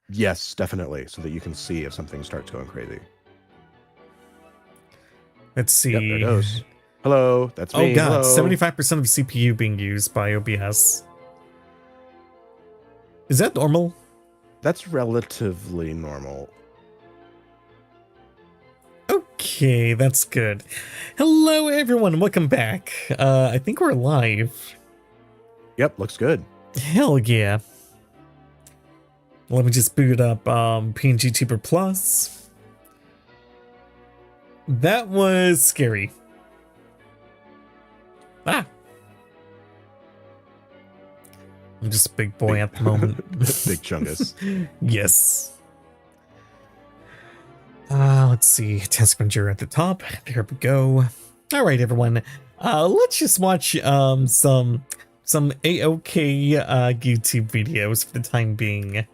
Yes, definitely, so that you can see if something starts going crazy. Let's Yep, there it see. goes. Hello, that's Oh me. god, Hello. 75% of CPU being used by OBS. Is that normal? That's relatively normal. Okay, that's good. Hello everyone, welcome back. I think we're live. Yep, looks good. Hell yeah. Let me just boot up PNG Tuber Plus. That was scary. Ah. I'm just a big boy at the moment. Big chungus. Yes. Let's see. Task manager at the top. There we go. All right, everyone. Let's just watch some AOK YouTube videos for the time being.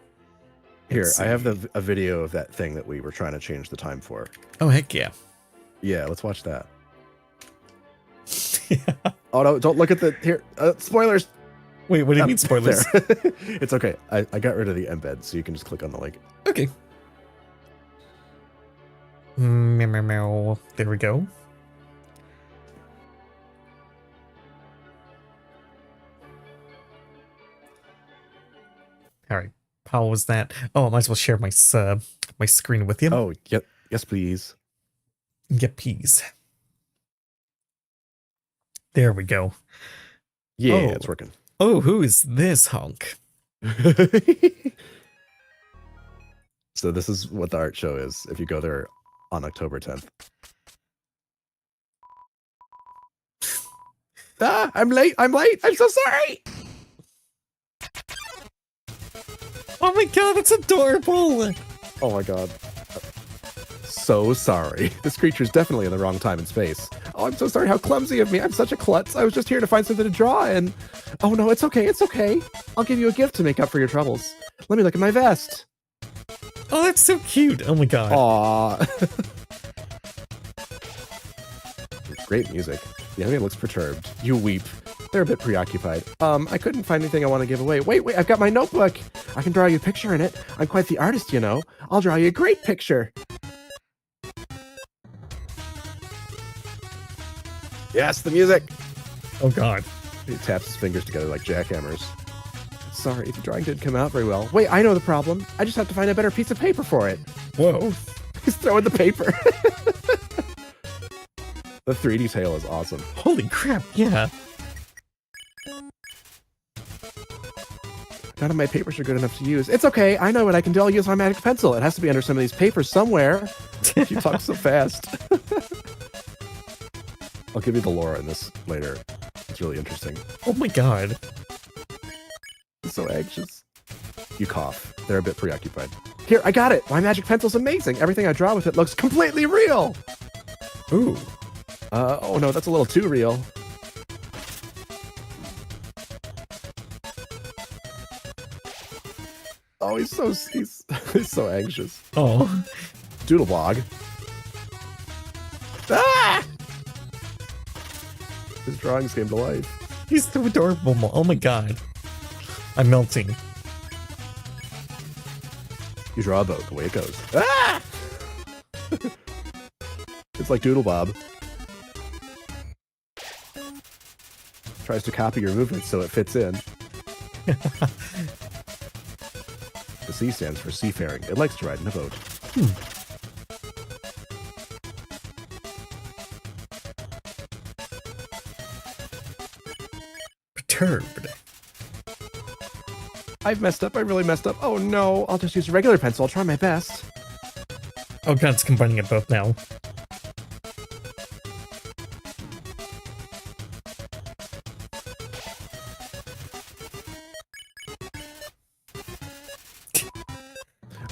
Here, I have a video of that thing that we were trying to change the time for. Oh heck yeah. Yeah, let's watch that. Yeah. Oh no, don't look at the here. Spoilers. Wait, what do you mean spoilers? It's okay. I got rid of the embed, so you can just click on the link. Okay. Meow, meow, meow. There we go. All right. How was that? Oh, I might as well share my my screen with you. Oh, yep. Yes, please. Get peas. There we go. Yeah, Oh. it's working. Oh, who is this hunk? So this is what the art show is if you go there on October 10th. Ah, I'm late. I'm so sorry. Oh my god, that's adorable. Oh my god. So sorry. This creature's definitely in the wrong time and space. Oh, I'm so sorry. How clumsy of me. I'm such a klutz. I was just here to find something to draw and... Oh no, it's okay. It's okay. I'll give you a gift to make up for your troubles. Let me look at my vest. Oh, that's so cute. Oh my god. Aww. Great music. The enemy looks perturbed. You weep. They're a bit preoccupied. I couldn't find anything I want to give away. Wait, I've got my notebook. I can draw you a picture in it. I'm quite the artist, you know. I'll draw you a great picture. Yes, the music. Oh god. He taps his fingers together like jackhammers. Sorry, the drawing didn't come out very well. Wait, I know the problem. I just have to find a better piece of paper for it. Whoa. He's throwing the paper. The 3D tail is awesome. Holy crap, yeah. None of my papers are good enough to use. It's okay. I know what I can do. I'll use my magic pencil. It has to be under some of these papers somewhere. You talk so fast. I'll give you the lore in this later. It's really interesting. Oh my god. I'm so anxious. You cough. They're a bit preoccupied. Here, I got it. My magic pencil's amazing. Everything I draw with it looks completely real. Ooh. Oh no, that's a little too real. Oh, he's so anxious. Oh. Doodlebog. Ah! His drawings came to life. He's so adorable. Oh my god. I'm melting. You draw a boat, the way it goes. Ah! It's like Doodlebob. Tries to copy your movements so it fits in. The C stands for seafaring. It likes to ride in a boat. Perturbed. I've messed up. I really messed up. Oh no. I'll just use a regular pencil. I'll try my best. Oh god, it's combining it both now.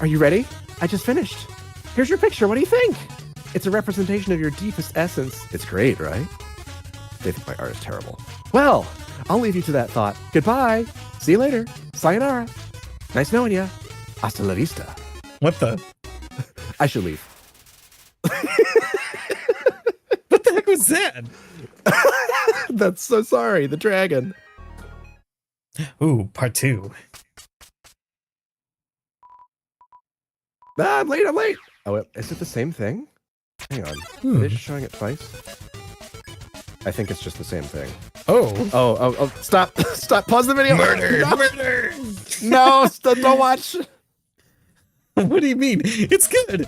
Are you ready? I just finished. Here's your picture. What do you think? It's a representation of your deepest essence. It's great, right? They think my art is terrible. Well, I'll leave you to that thought. Goodbye. See you later. Sayonara. Nice knowing ya. Hasta la vista. What the? I should leave. What the heck was that? That's so sorry. The dragon. Ooh, part 2. Ah, I'm late. I'm late. Oh, is it the same thing? Hang on. Are they just showing it twice? I think it's just the same thing. Oh. Stop. Stop. Pause the video. Murder! No. Murder! No, don't watch. What do you mean? It's good.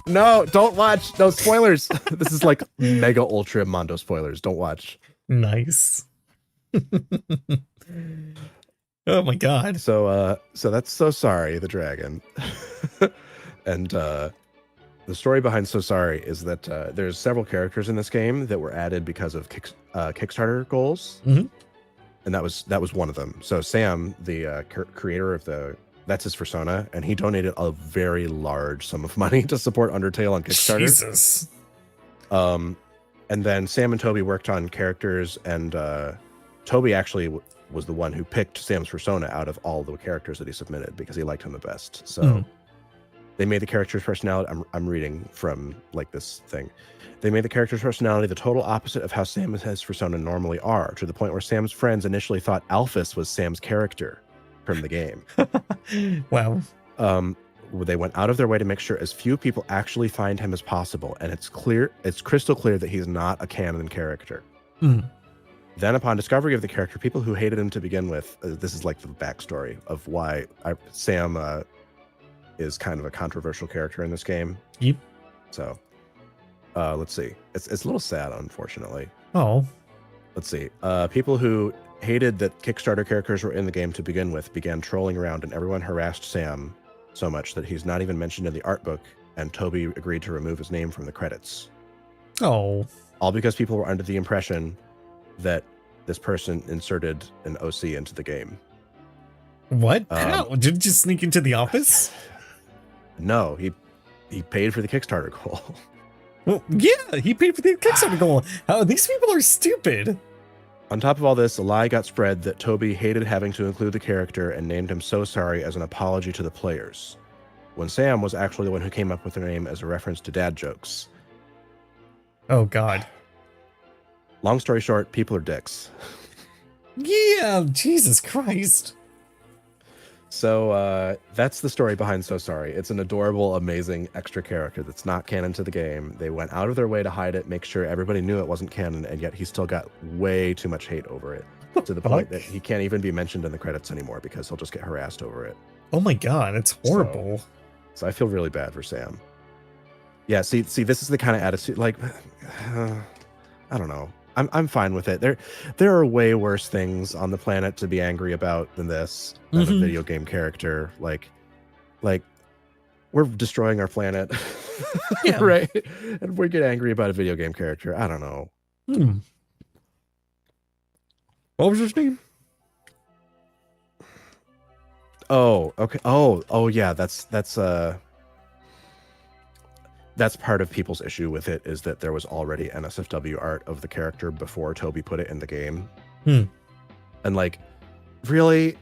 No, don't watch. No spoilers. This is like mega ultra mondo spoilers. Don't watch. Nice. Oh my god. So that's So Sorry, the dragon. And the story behind So Sorry is that there's several characters in this game that were added because of Kickstarter goals. Mm-hmm. And that was one of them. So Sam, the creator of that's his persona, and he donated a very large sum of money to support Undertale on Kickstarter. Jesus. And then Sam and Toby worked on characters, and Toby actually was the one who picked Sam's persona out of all the characters that he submitted because he liked him the best. So they made the character's personality. I'm reading from like this thing. They made the character's personality the total opposite of how Sam and his persona normally are, to the point where Sam's friends initially thought Alphys was Sam's character from the game. Wow. They went out of their way to make sure as few people actually find him as possible, and it's crystal clear that he's not a canon character. Then upon discovery of the character, people who hated him to begin with, this is like the backstory of why Sam is kind of a controversial character in this game. Yep. So let's see. It's a little sad, unfortunately. Oh. Let's see. People who hated that Kickstarter characters were in the game to begin with began trolling around, and everyone harassed Sam so much that he's not even mentioned in the art book, and Toby agreed to remove his name from the credits. Oh. All because people were under the impression that this person inserted an OC into the game. What? How? Did you just sneak into the office? No, he paid for the Kickstarter goal. Well, yeah, he paid for the Kickstarter goal. These people are stupid. On top of all this, a lie got spread that Toby hated having to include the character and named him So Sorry as an apology to the players, when Sam was actually the one who came up with the name as a reference to dad jokes. Oh, God. Long story short, people are dicks. Yeah, Jesus Christ. So that's the story behind So Sorry. It's an adorable, amazing extra character that's not canon to the game. They went out of their way to hide it, make sure everybody knew it wasn't canon, and yet he still got way too much hate over it. To the point that he can't even be mentioned in the credits anymore because he'll just get harassed over it. Oh my God, it's horrible. So I feel really bad for Sam. Yeah, see, this is the kind of attitude, like, I don't know. I'm fine with it. There are way worse things on the planet to be angry about than this, than a video game character. Like we're destroying our planet, Yeah. right? And we get angry about a video game character. I don't know. What was his name? Oh, okay. Oh, yeah. That's part of people's issue with it, is that there was already NSFW art of the character before Toby put it in the game. And like, really,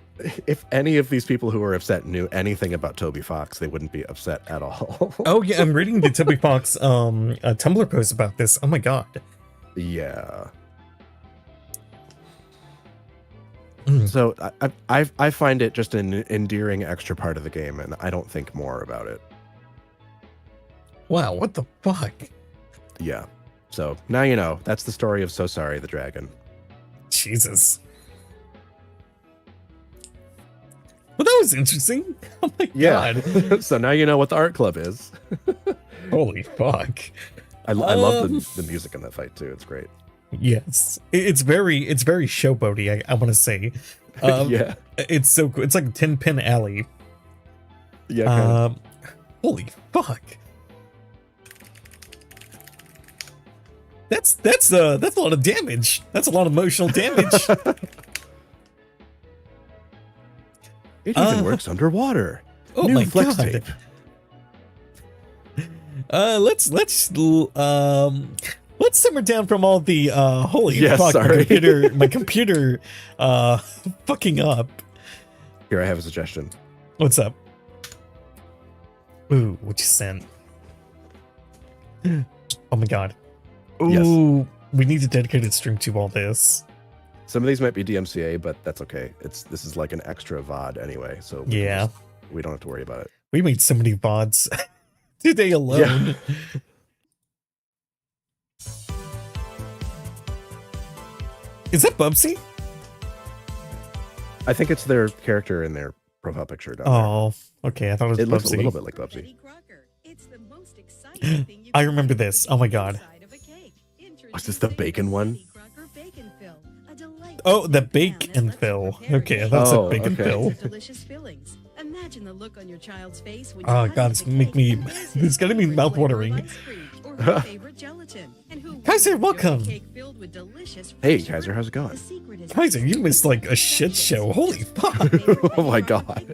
if any of these people who are upset knew anything about Toby Fox, they wouldn't be upset at all. Oh yeah, I'm reading the Toby Fox Tumblr post about this. Oh my God. Yeah. So I find it just an endearing extra part of the game, and I don't think more about it. Wow, what the fuck? Yeah. So now you know. That's the story of So Sorry, the dragon. Jesus. Well, that was interesting. Oh my God. So now you know what the art club is. Holy fuck. I love the music in that fight too. It's great. Yes. It's very showboaty, I want to say. Yeah. It's so cool. It's like 10-pin alley. Yeah. Holy fuck. That's a lot of damage. That's a lot of emotional damage. It even works underwater. Oh New my flex God. tape. Let's simmer down from all the holy Yeah, fuck, sorry. my computer fucking up. Here, I have a suggestion. What's up? Ooh, what you sent? Oh my God. Ooh, Yes. we need a dedicated stream to all this. Some of these might be DMCA, but that's okay. This is like an extra VOD anyway, so we don't have to worry about it. We made so many VODs today alone. Yeah. Is that Bubsy? I think it's their character in their profile picture. Down there. Oh, okay. I thought it was It looks Bubsy. a little bit like Bubsy. I remember this. Oh my god. Was this the bacon one? Oh, the bake and fill. Okay, I thought it said bake and fill. Imagine the look on your child's face when Oh god, it's make me. It's gonna be mouth-watering. Kaiser, welcome. Hey, Kaiser, how's it going? Kaiser, you missed like a shit show. Holy fuck. Oh my god.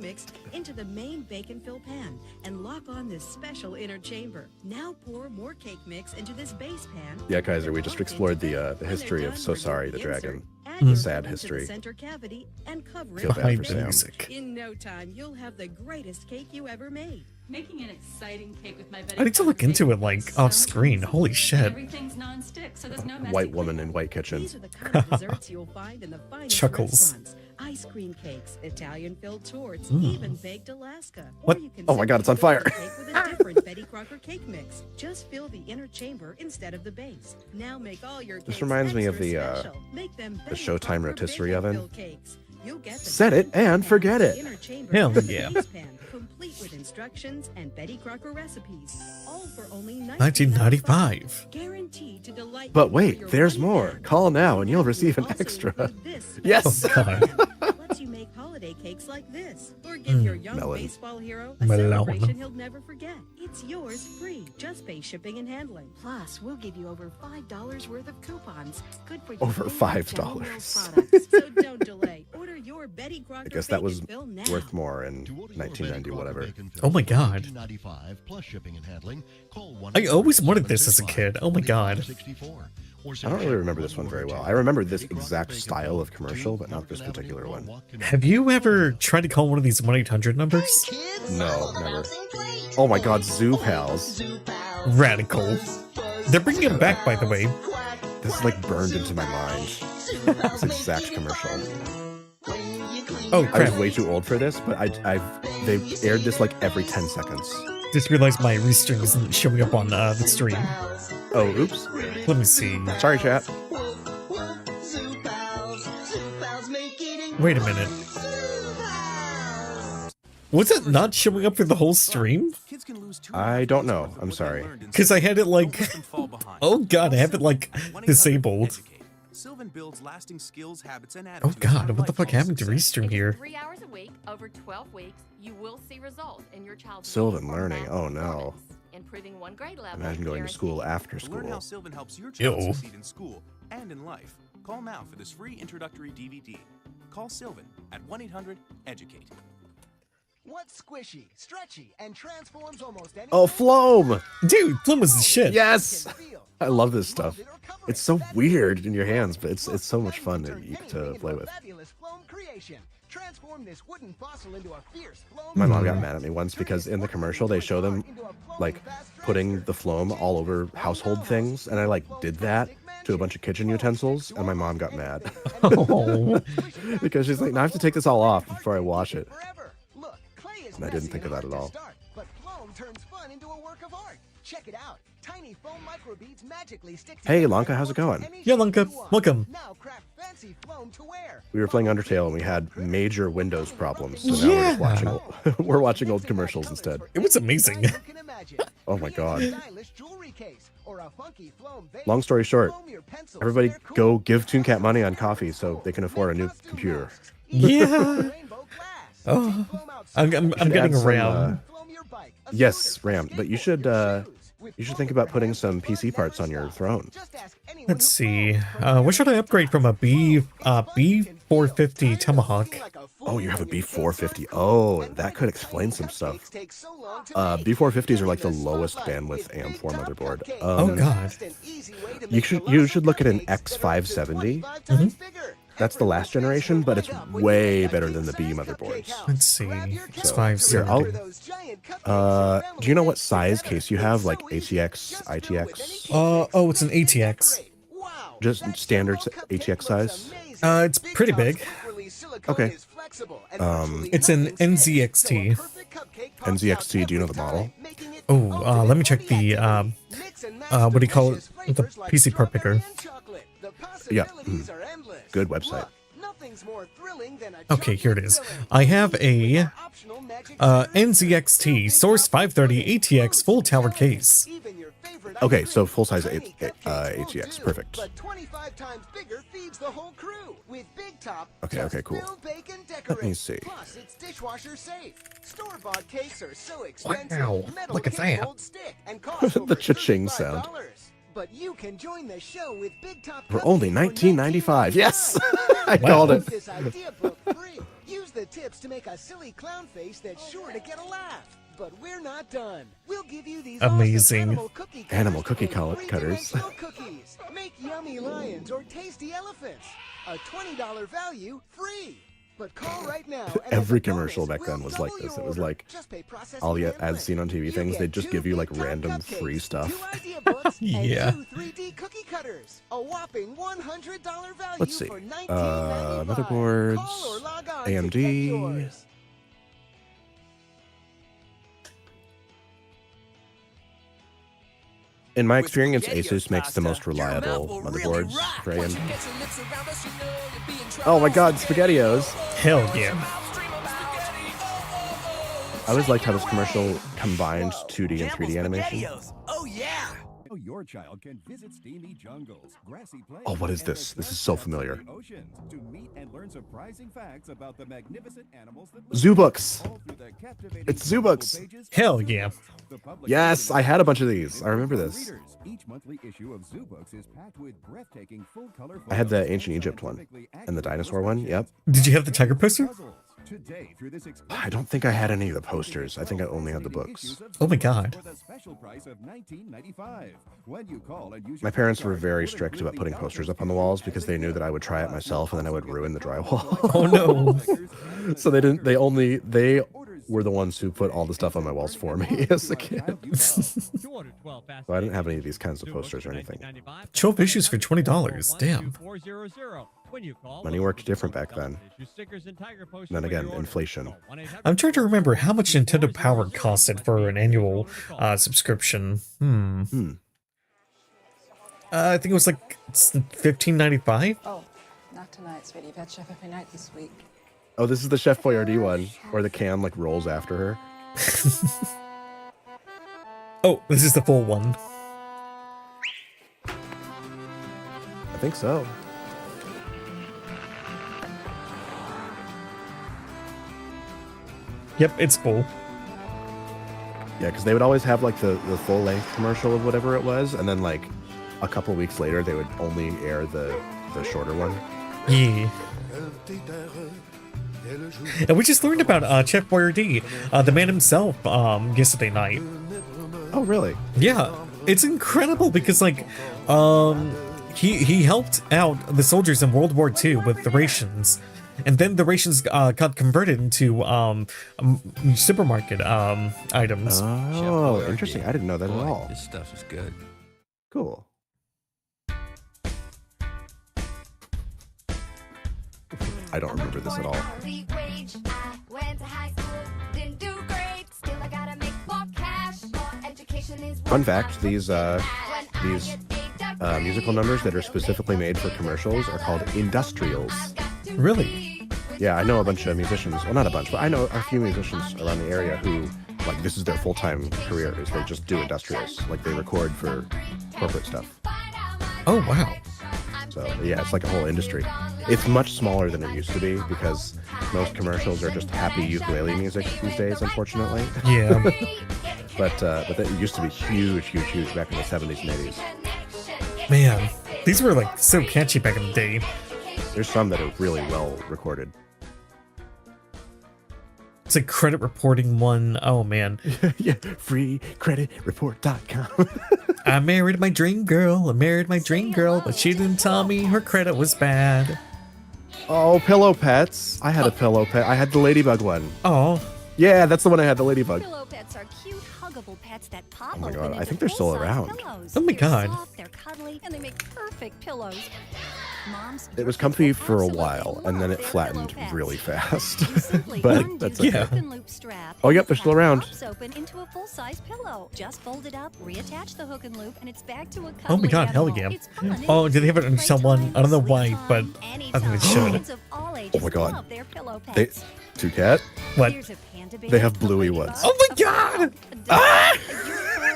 Into the main bacon fill pan and lock on this special inner chamber. Now pour more cake mix into this base pan. Yeah, Kaiser, we just explored the history of So Sorry the Dragon. The sad history. Center cavity and cover Feel it. bad for Sam. Music. In no time, you'll have the greatest cake you ever made. Making an exciting cake with my I need to look into it like off screen. Holy shit. Everything's non-stick, so there's no White woman in white kitchen. These are the kind of desserts you'll find in the finest Chuckles. restaurants. Ice cream cakes, Italian filled torts, even baked Alaska. What? Or you can Oh my God, it's on simply fire. make a cake with a different Betty Crocker cake mix. Just fill the inner chamber instead of the base. Now make all your cakes reminds me of extra the, special. Make them the Betty Showtime Crocker rotisserie bacon oven. filled cakes. You'll get the Set it bacon and pan, forget it. inner chamber, Hell and the yeah. base pan, complete with instructions and Betty Crocker recipes. All for only 1995. Guaranteed to delight But you for wait, your there's wedding more. day. Call now and you'll receive an Also extra. include this Yes. special Oh, God. plan. Lets you make holiday cakes like this, or give your young Melon. baseball hero a Melon. celebration he'll never forget. It's yours free. Just pay shipping and handling. Plus, we'll give you over $5 worth of coupons. Good for your Over favorite $5. General Mills products. So don't delay. Order your Betty Crocker I guess that was bacon fill now. worth more in To order your 1990 Betty Crocker whatever. bacon fill Oh my for God. $19.95 plus shipping and handling, call I always wanted this as a kid. Oh my God. 1-800-765-4564, or I send don't really check remember or this one very well. order I remember to this Betty Crocker exact Bacon style Fill, of commercial, but not this 2 particular Northern one. Avenue, Have you ever tried to call one of these 1-800 numbers? No, never. Oh my god, Zoo Pals. Radical. They're bringing them back, by the way. This is like burned into my mind. This exact commercial. Oh I was crap. way too old for this, but they aired this like every 10 seconds. Just realized my restring isn't showing up on the stream. Oh, oops. Let me see. Sorry, chat. Wait a minute. Was it not showing up for the whole stream? I don't know. I'm sorry. Because I had it like... Oh god, I have it like disabled. Sylvan builds lasting skills, habits, and Oh attitudes god, for what the fuck lifelong happened to success. restream here? 3 hours a week, over 12 weeks, you will see results in your child's Sylvan math learning. Oh, no. performance. Improving one grade level. Imagine going to school after To learn how school. Sylvan helps your child Ew. succeed in school and in life, call now for this free introductory DVD. Call Sylvan at 1-800-EDUCATE. What's squishy, stretchy, and transforms almost any Oh, Floam! Dude, Plum was the shit. Yes! I love this stuff. It's so weird in your hands, but it's so much fun to play with. Fabulous foam creation. Transform this wooden fossil into a fierce foam. My mom got mad at me once because in the commercial they show them like putting the Floam all over household things, and I like did that to a bunch of kitchen utensils, and my mom got mad Oh. because she's like, "Now I have to take this all off before I wash it." Forever. Look, clay is And I didn't messy think of and that at hard all. to start, but foam turns fun into a work of art. Check it out. Tiny foam microbeads magically stick Hey, together Lanka, and how's it form going? any Yeah, shape Lanka, you want. welcome. Now craft fancy foam to wear. We were playing Undertale and we had major Windows problems, so now we're just watching we're watching old commercials instead. It was amazing. Oh my god. Stylish jewelry case or a funky foam vase. Long story short, Foam your pencils, everybody they're cool. go give ToonCat money on coffee so they can afford a new computer. Yeah. Rainbow glass. Oh, Foam out I'm should getting add some, around. Foam your bike, a Yes, scooter, Ram, but you should think about putting some PC parts on your throne. Just ask anyone Let's who see. owns What should I upgrade from a B450 Tomahawk? Oh, you have a B450. Oh, that could explain some stuff. B450s are like the lowest bandwidth AM4 motherboard. Oh god. You should look at an X570. That's the last generation, but it's way better than the B motherboards. Let's see. It's So, 570. Do you know what size case you have, like ATX, ITX? Oh, it's an ATX. Just standard ATX size? It's pretty big. Okay. It's an NZXT. NZXT, do you know the model? Oh, let me check the what do you call it? The PC part picker. Yeah. Good website. Okay, here it is. I have a NZXT Source 530 ATX full tower case. Okay, so full size ATX, perfect. But 25 times bigger feeds the whole crew with Big Top. Okay, cool. Bake and decorate. Let me see. Plus, it's dishwasher safe. Store-bought cakes are so expensive. Wow, Metal look at cake that. won't stick and cost The over cha-ching sound. $35. But you can join the show with Big Top For only Cupcake $19.95. Yes, I Wow. called it. This idea book free. Use the tips to make a silly clown face that's sure to get a laugh. But we're not done. We'll give you these Amazing. awesome Animal cookie and cutters. three-dimensional cookies. Make yummy lions or tasty elephants. A $20 value free. But call right now. and Every as a bonus, commercial back then we'll was like double this. your It was order. like Just pay processing all the and ads rent. seen on TV You things. get They'd just two give you like Big Top random cupcakes, free stuff. 2 idea books, Yeah. and 2 3D cookie cutters. A whopping $100 value Let's see. for $19.95. Motherboards, Call or log on to AMD. get yours. In my experience, Asus makes the most reliable motherboards for AMD. Oh my god, SpaghettiOs! Hell yeah. I always liked how this commercial combined 2D and 3D animation. Oh yeah! Your child can visit steamy jungles, grassy plains, Oh, what is and this? This is so familiar. oceans to meet and learn surprising facts about the magnificent animals that live Zoo books! all through the captivating It's Zoo books! pages of Hell Zoo yeah. Books, the publication Yes, I had a bunch of these. I remember for this. readers. Each monthly issue of Zoo Books is packed with breathtaking full-color I had the photos ancient and Egypt one. scientifically And the accurate dinosaur one, yep. Did you have the tiger poster? puzzles. Today, through this I don't think I had any of the posters. I think I only had the books. Oh my god. For the special price of $19.95. When you call and use My your parents were credit card, very order strict about Grizzly putting Dog posters Food up on the walls because they knew that I would try it myself and then I would ruin the drywall. Oh no. So they were the ones who put all the stuff on my walls for me as a kid. So I didn't have any of these kinds of posters or anything. 12 issues for $20. Damn. Money worked different back then. Then again, inflation. I'm trying to remember how much Nintendo Power costed for an annual subscription. I think it was like $15.95. Oh, not tonight, sweetie. You've had chef every night this week. Oh, this is the Chef Boyardee one, where the cam like rolls after her. Oh, this is the full one. I think so. Yep, it's full. Yeah, because they would always have like the full length commercial of whatever it was, and then like a couple weeks later they would only air the shorter one. Yeah. And we just learned about Chef Boyardee, the man himself, yesterday night. Oh, really? Yeah, it's incredible because like, he helped out the soldiers in World War II with the rations, and then the rations got converted into supermarket items. Oh, interesting. I didn't know that at all. This stuff is good. Cool. I don't remember this at all. Fun fact, these musical numbers that are specifically made for commercials are called industrials. Really? Yeah, I know a bunch of musicians. Well, not a bunch, but I know a few musicians around the area who, like, this is their full-time career, is they just do industrials. Like, they record for corporate stuff. Oh, wow. So, yeah, it's like a whole industry. It's much smaller than it used to be because most commercials are just happy ukulele music these days, unfortunately. Yeah. but it used to be huge, huge, huge back in the 70s and 80s. Man, these were like so catchy back in the day. There's some that are really well recorded. It's a credit reporting one. Oh, man. Yeah, freecreditreport.com. I married my dream girl. But she didn't tell me her credit was bad. Oh, pillow pets. I had a pillow pet. I had the ladybug one. Oh, Yeah, that's the one I had, the ladybug. Pillow pets are cute, huggable pets that pop Oh my open God, I into think they're still full-size around. pillows. Oh my They're God. soft, they're cuddly, and they make perfect pillows. Moms, It your was kids comfy will for a absolutely while, and then love it their flattened pillow pets. really fast. You simply But undo that's the okay. hook and loop strap, Oh, and yep, the they're still pad around. pops open into a full-size pillow. Just fold it up, reattach the hook and loop, and it's back to a Oh my cuddly God, hell animal. yeah. It's fun, Oh, it's did they have it on playtime, someone? I don't know why, sleep but time, I think anytime. they should. Kids of all ages Oh my God. love their pillow They, pets. ToonCat? What? Here's a panda bear, They have a bluey ladybug, ones. Oh my a God! frog, a dog, a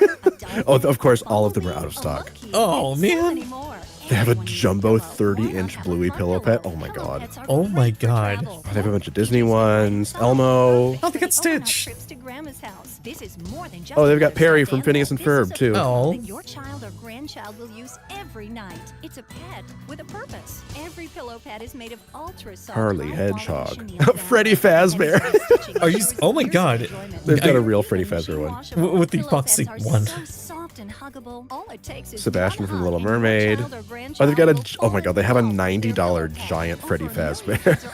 unicorn, a dolphin, Oh, of course, all of them are bumblebee, out of a stock. monkey, Oh, and so man. many more. They have a Everyone needs jumbo pillow. 30-inch Why not bluey have a pillow fun pet? pillow? Oh my Pillow God. pets are Oh my great for God. travel. They have a bunch of Disney ones. Elmo. Oh, they got Stitch. Trips to Grandma's house. This is more than just Oh, they've a got Perry stuffed from Phineas and animal. Ferb, This is a too. pillow Oh. that your child or grandchild will use every night. It's a pet with a purpose. Every pillow pet is made of ultra soft. Harley high-quality Hedgehog. chenille fabric. Freddy Fazbear. Heavy stitching Are you- ensures oh my years of God. enjoyment. They've got a I- real Freddy Fazbear one. Machine-washable With the pillow foxy pets are one. so soft and huggable. All it takes is Sebastian one from hug Little and your Mermaid. child or Oh, they've got a. grandchild Oh my will God, they have a fall in love with their $90 pillow pet. giant Freddy Over a million Fazbear. kids are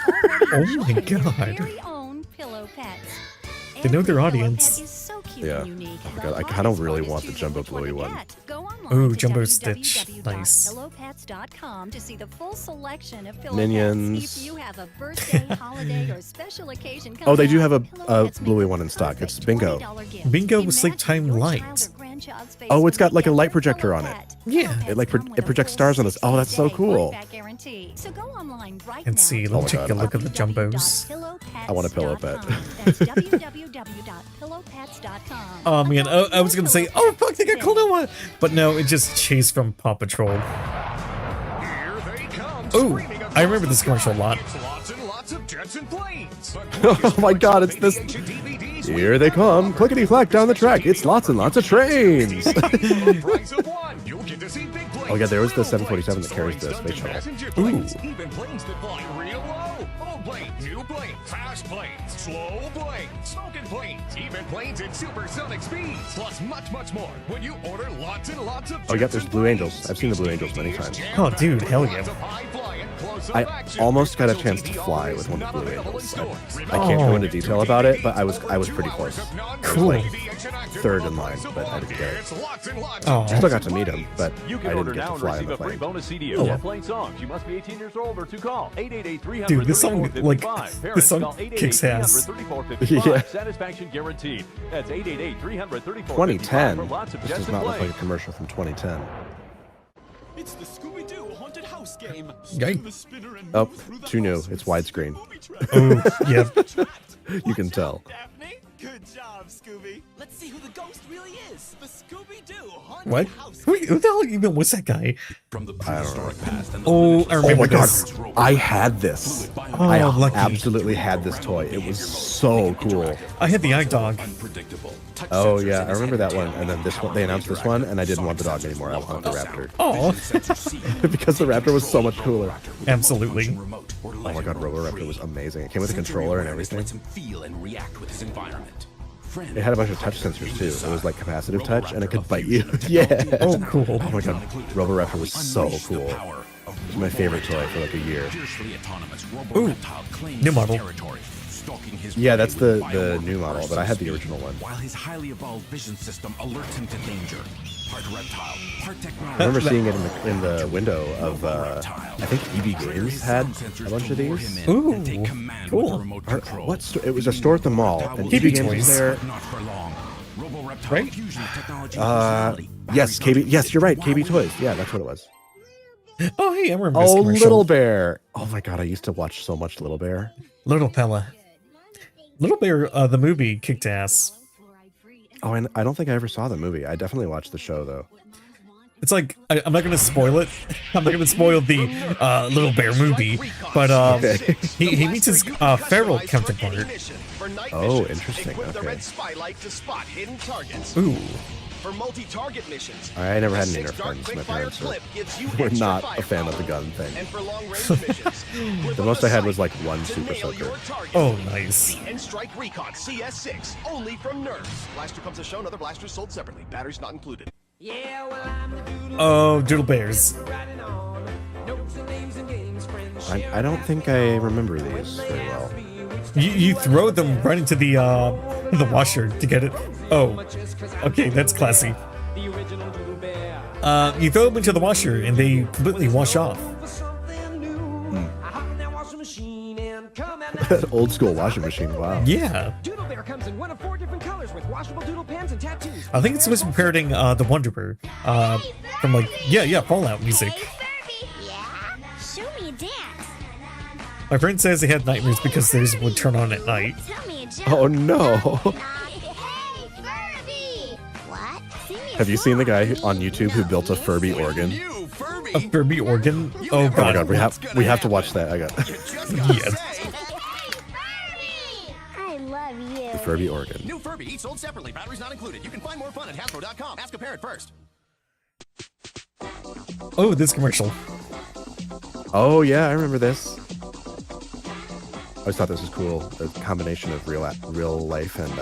already Oh my enjoying their God. very own pillow pets. They know their Every pillow audience. pet is so cute Yeah. and unique. Oh my The God, I kinda hardest really part is want the choosing jumbo which one bluey to one. get. Go online Ooh, to Jumbo Stitch. Nice. www.pillowpets.com to see the full selection of pillow Minions. pets. If you have a birthday, holiday, or special occasion coming Oh, they do up, have a Pillow Pets make bluey the one in stock. It's perfect Bingo. $20 gift. Bingo with sleep Imagine time your light. child or grandchild's face Oh, when it's got they like a get light their projector pillow on it. pet. Yeah. Pillow It Pets like come with it a projects full stars on this. Oh, that's so 60-day cool. money-back guarantee. So go online right Let's now see. to Let me take a God. look at the jumbos. I want a pillow pet. That's www.pillowpets.com. Oh man, I was gonna say, oh fuck, they got Klonoa, but no, it just chased from Paw Patrol. Here they come. Oh, I remember this commercial a lot. It's lots and lots of jets and planes. Oh my God, it's this. Here they come, clickety clack down the track. It's lots and lots of trains. Oh yeah, there was the 747 that carries the space shuttle. Ooh. Even planes that fly real low. Old planes, new planes, fast planes, slow planes, smoking planes, even planes at supersonic speeds, plus much, much more when you order lots and lots of Oh, yeah, there's Blue Angels. I've seen the Blue Angels many times. Oh dude, hell yeah. I almost got a chance to fly with one of the Blue Angels. I can't go into detail about it, but I was pretty close. Cool. Like third in line, but I didn't get it. Oh, I still got to meet him, but You I can didn't order get now to and fly in receive the a free plane. bonus CD of Oh. Jet Plane songs. You must be 18 years old or to call 888-300-3455. dude, this song like Parents, this song call kicks ass. 888-300-3455. Yeah. Satisfaction guaranteed. That's 888-300-3455 2010. for lots of This Jets does and not look like a planes. commercial from 2010. It's the Scooby-Doo haunted house game. Yikes. Oh, too new. It's widescreen. Oh, yeah. You can tell. Daphne, good job, Scooby. Let's see who the ghost really is. The Scooby-Doo haunted What? house Who the hell even was that guy? From the I don't know. prehistoric past and the Oh, I limitless Oh remember my god, this. I had this. Oh, I lucky. absolutely had this toy. It was so cool. I had the eye dog. unpredictable. Touch Oh sensors yeah, in I his remember head that one. And then this one, they announced this one, and I didn't want the dog anymore. I wanted the raptor. Oh, Because the raptor was so much cooler. absolutely. Oh my god, Roboraptor was amazing. It came with a controller and everything. Lets him feel and react with his environment. It had a bunch of touch sensors too. It was like capacitive touch, and it could bite you. Yeah. Oh, cool. Oh my god, Roboraptor was so cool. It was my favorite toy for like a year. Ooh, new model. Yeah, that's the new model, but I had the original one. While his highly evolved vision system alerts him to danger. Part reptile, part I technology. remember seeing it in the window of I think EB Games had a bunch of these. Ooh, cool. Or, it was a store at the mall, and EB KB Games Toys. was there. Not for long. Roboreptile Right? fusion of technology and personality. Yes, KB. Yes, you're right. KB Toys. Yeah, that's what it was. Oh, hey, I remember this Oh, commercial. Little Bear. Oh my god, I used to watch so much Little Bear. Little Pella. Little Bear, the movie kicked ass. Oh, and I don't think I ever saw the movie. I definitely watched the show though. It's like, I'm not gonna spoil it. I'm not gonna spoil the Little Bear movie, but Okay. he meets his feral counterpart. Oh, interesting. Equip the Okay. red spotlight to spot hidden targets. Ooh, For multi-target missions, I never had any the Nerf Dark friends. My Quickfire parents clip gives you were extra not a fan of the firepower. gun thing. And for long-range missions, clip The on most I had was sight like one to Super nail Soaker. your target. oh, nice. The N-Strike Recon CS6, only from Nerf. Blaster comes as shown, other blasters sold separately. Batteries not included. Oh, Doodle Bears. I don't think I remember these very well. You throw them right into the washer to get it. Oh, okay, that's classy. You throw them into the washer and they completely wash off. Old school washing machine. Wow. Yeah. Doodle Bear comes in one of 4 different colors with washable doodle pens and tattoos. I think it's supposed to be parodying the Wanderer from like Fallout music. Yeah? Show me a dance. My friend says he had nightmares because theirs would turn on at night. Tell me a joke. Oh no. Hey, Furby! What? Sing me a Have you seen the guy song, on YouTube who built a Furby organ? A Furby organ? Oh Oh my god. god, we have to watch that. I got Yes. I love you. the Furby organ. New Furby, each sold separately. Batteries not included. You can find more fun at Hasbro.com. Ask a parent first. Oh, this commercial. Oh yeah, I remember this. I always thought this was cool. The combination of real life and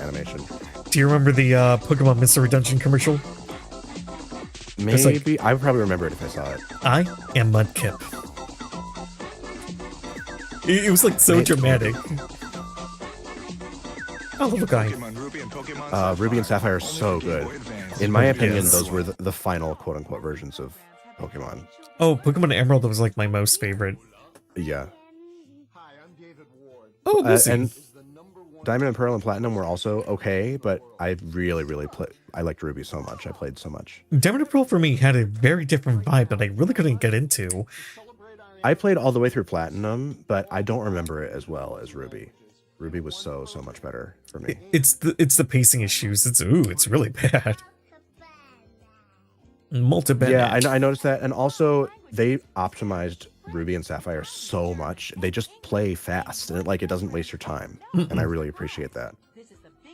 animation. Do you remember the Pokemon Mystery Dungeon commercial? Maybe I would probably remember it if I saw it. I am Mudkip. It was like so dramatic. Oh, little guy. Ruby and Sapphire are so good. In my opinion, those were the final quote-unquote versions of Pokemon. Oh, Pokemon Emerald was like my most favorite. Yeah. Oh, and Diamond and Pearl and Platinum were also okay, but I really I liked Ruby so much. I played so much. Diamond and Pearl for me had a very different vibe that I really couldn't get into. I played all the way through Platinum, but I don't remember it as well as Ruby. Ruby was so much better for me. It's the pacing issues. It's really bad. Multi-bad. Yeah, I noticed that, and also they optimized Ruby and Sapphire so much. They just play fast, and it doesn't waste your time, and I really appreciate that.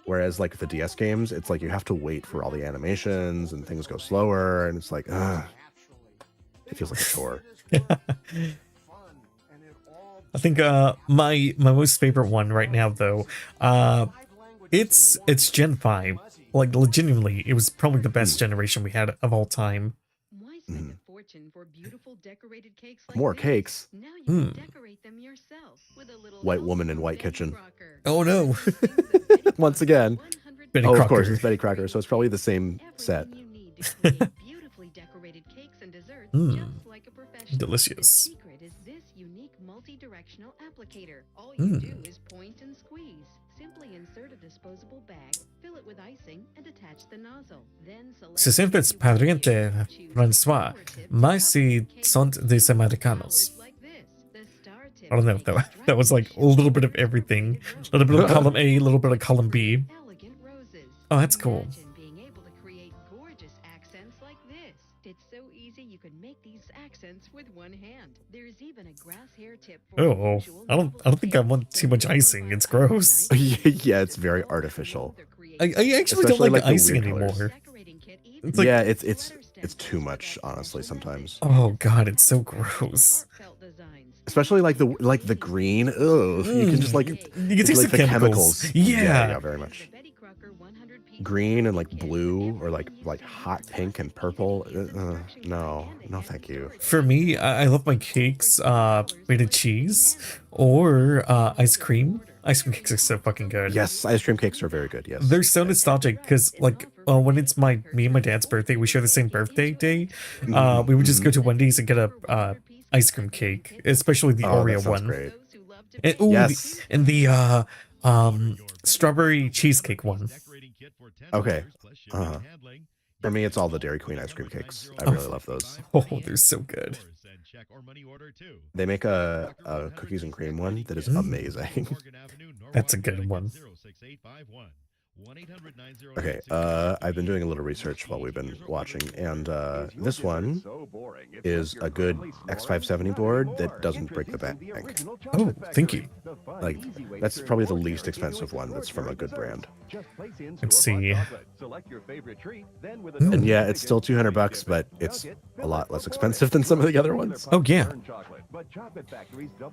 Whereas like the DS games, it's like you have to wait for all the animations and things go slower, and it's like, ugh. It feels like a chore. I think my most favorite one right now though, it's Gen 5. Like legitimately, it was probably the best generation we had of all time. Why spend a fortune for beautiful decorated cakes like More this? cakes. Now you can decorate them yourself with a little White woman in white kitchen. Oh no. Once again. Betty Oh, Crocker. of course, it's Betty Crocker, so it's probably the same set. beautifully decorated cakes and desserts Mm. just like a professional. Delicious. The secret is this unique multi-directional applicator. All you do is point and squeeze. Simply insert a disposable bag, fill it with icing, and attach the nozzle. Then select Se sientes pariente, François, mas si sont des Americanos. I don't know if that was like a little bit of everything. A little bit of column A, a little bit of column B. Oh, that's cool. being able to create gorgeous accents like this. It's so easy you can make these accents with one hand. There's even a grass hair tip for Oh, I don't think I want too much icing. It's gross. Yeah, it's very artificial. I actually Especially, don't like the icing weird colors. anymore. It's like, Yeah, it's too much, honestly, sometimes. oh god, it's so gross. Especially like the green. Ugh, you can just you can taste like the chemicals. Yeah, very much. Green and like blue or like hot pink and purple. No, thank you. For me, I love my cakes made of cheese or ice cream. Ice cream cakes are so fucking good. Yes, ice cream cakes are very good. Yes, They're so nostalgic because like when it's me and my dad's birthday, we share the same birthday day. We would just go to Wendy's and get a ice cream cake, especially the Oreo that sounds one. great. And, ooh, Yes. the strawberry cheesecake one. Okay. For me, it's all the Dairy Queen ice cream cakes. I really love those. Oh, they're so good. They make a cookies and cream one that is amazing. That's a good one. Okay, I've been doing a little research while we've been watching, and this one is a good X570 board that doesn't break the bank. Oh, thank you. Like, that's probably the least expensive one that's from a good brand. Let's see. And yeah, it's still $200, but it's a lot less expensive than some of the other ones. Oh yeah.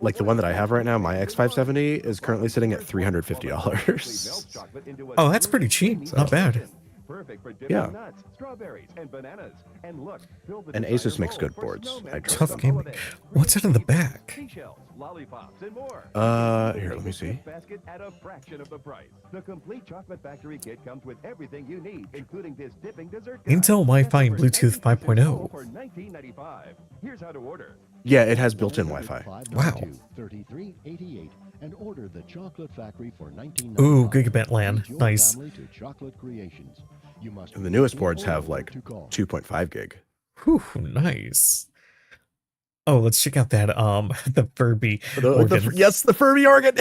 Like the one that I have right now, my X570 is currently sitting at $350. Oh, that's pretty cheap. Not bad. perfect for dipping Yeah. nuts, strawberries, and bananas. And look, fill the And desired Asus makes mold good for boards. snowmen, I trust Tough them. gaming. What's that in the back? Seashells, lollipops, and more. Here, let me see. Basket at a fraction of the price. The complete Chocolate Factory kit comes with everything you need, including this dipping dessert guide. Intel Wi-Fi and Bluetooth 5.0. For $19.95. Here's how to order. Yeah, it has built-in Wi-Fi. Wow. 3388 and order the Chocolate Factory for $19.95. Ooh, gigabit LAN. Treat your Nice. family to Chocolate Creations. You must And the newest be boards have over like to call. 2.5 gig. Whew, nice. Oh, let's check out that the Furby organ. Yes, the Furby organ.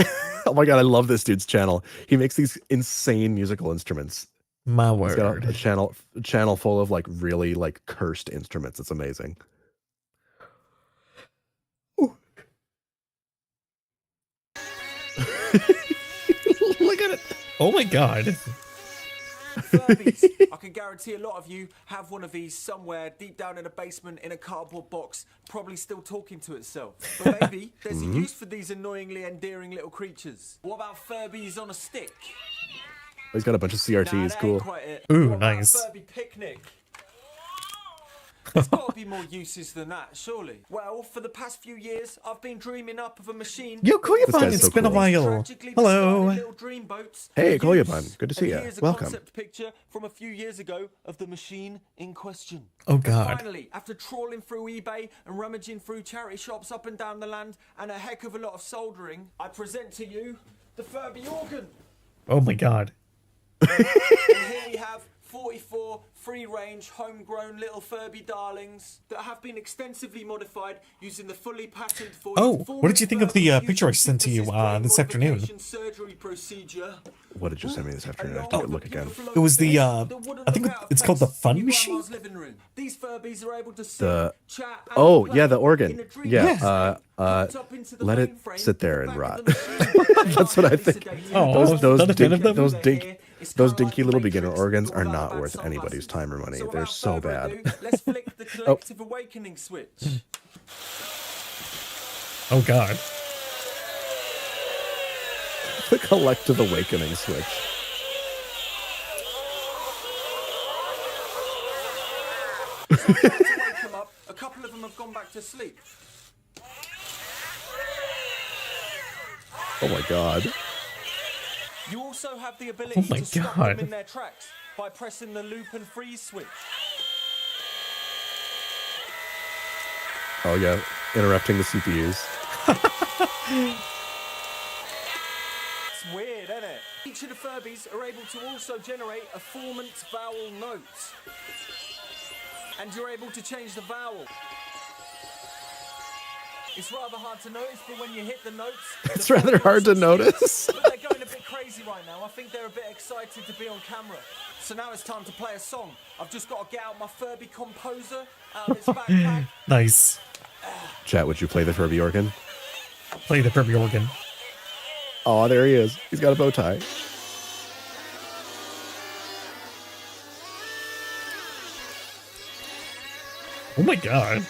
Oh my god, I love this dude's channel. He makes these insane musical instruments. My He's got word. a channel full of like really like cursed instruments. It's amazing. Look at it. Oh my god. Furbies, I can guarantee a lot of you have one of these somewhere deep down in a basement in a cardboard box, probably still talking to itself. But maybe there's a use for these annoyingly endearing little creatures. What about Furbies on a stick? He's got a bunch of CRTs. Nah, that Cool. ain't quite it. Ooh, What about a nice. Furby picnic? There's got to be more uses than that, surely. Well, for the past few years, I've been dreaming up of a machine. Yo, Koyabun, guy's it's so been a cool. while. Tragically Hello. discarded little dream boats Hey, for use. Koyabun. Good to see And ya. here's a Welcome. concept picture from a few years ago of the machine in question. Oh And god. finally, after trawling through eBay and rummaging through charity shops up and down the land and a heck of a lot of soldering, I present to you the Furby organ. Oh my god. And here we have 44 free-range, homegrown little Furby darlings that have been extensively modified using the fully patented for Oh, what did you think of the picture I sent to you this afternoon? surgery procedure. What did you send me this afternoon? I have to go look again. It was the I think it's called the Fun Machine. These Furbies are able to The chat, and oh play yeah, the in organ. a dream Yeah. state. Hooked up into the Let it mainframe sit there at and the back rot. of the machine. That's what I think. Oh, not a fan of them? Those dinky little beginner organs are not worth anybody's time or money. So They're without so further bad. ado, let's flick the collective awakening switch. Oh god. The collective awakening switch. Wake them up. A couple of them have gone back to sleep. Oh my god. You also have the ability my to stop God. them in their tracks by pressing the loop and freeze switch. Oh yeah, interrupting the CPUs. It's weird, isn't it? Each of the Furbies are able to also generate a formant vowel note. And you're able to change the vowel. It's rather hard to notice, but when you hit the notes... It's rather hard to notice. But they're going a bit crazy right now. I think they're a bit excited to be on camera. So now it's time to play a song. I've just got to get out my Furby composer out of its backpack. Nice. Chat, would you play the Furby organ? Play the Furby organ. Oh, there he is. He's got a bow tie. Oh my god.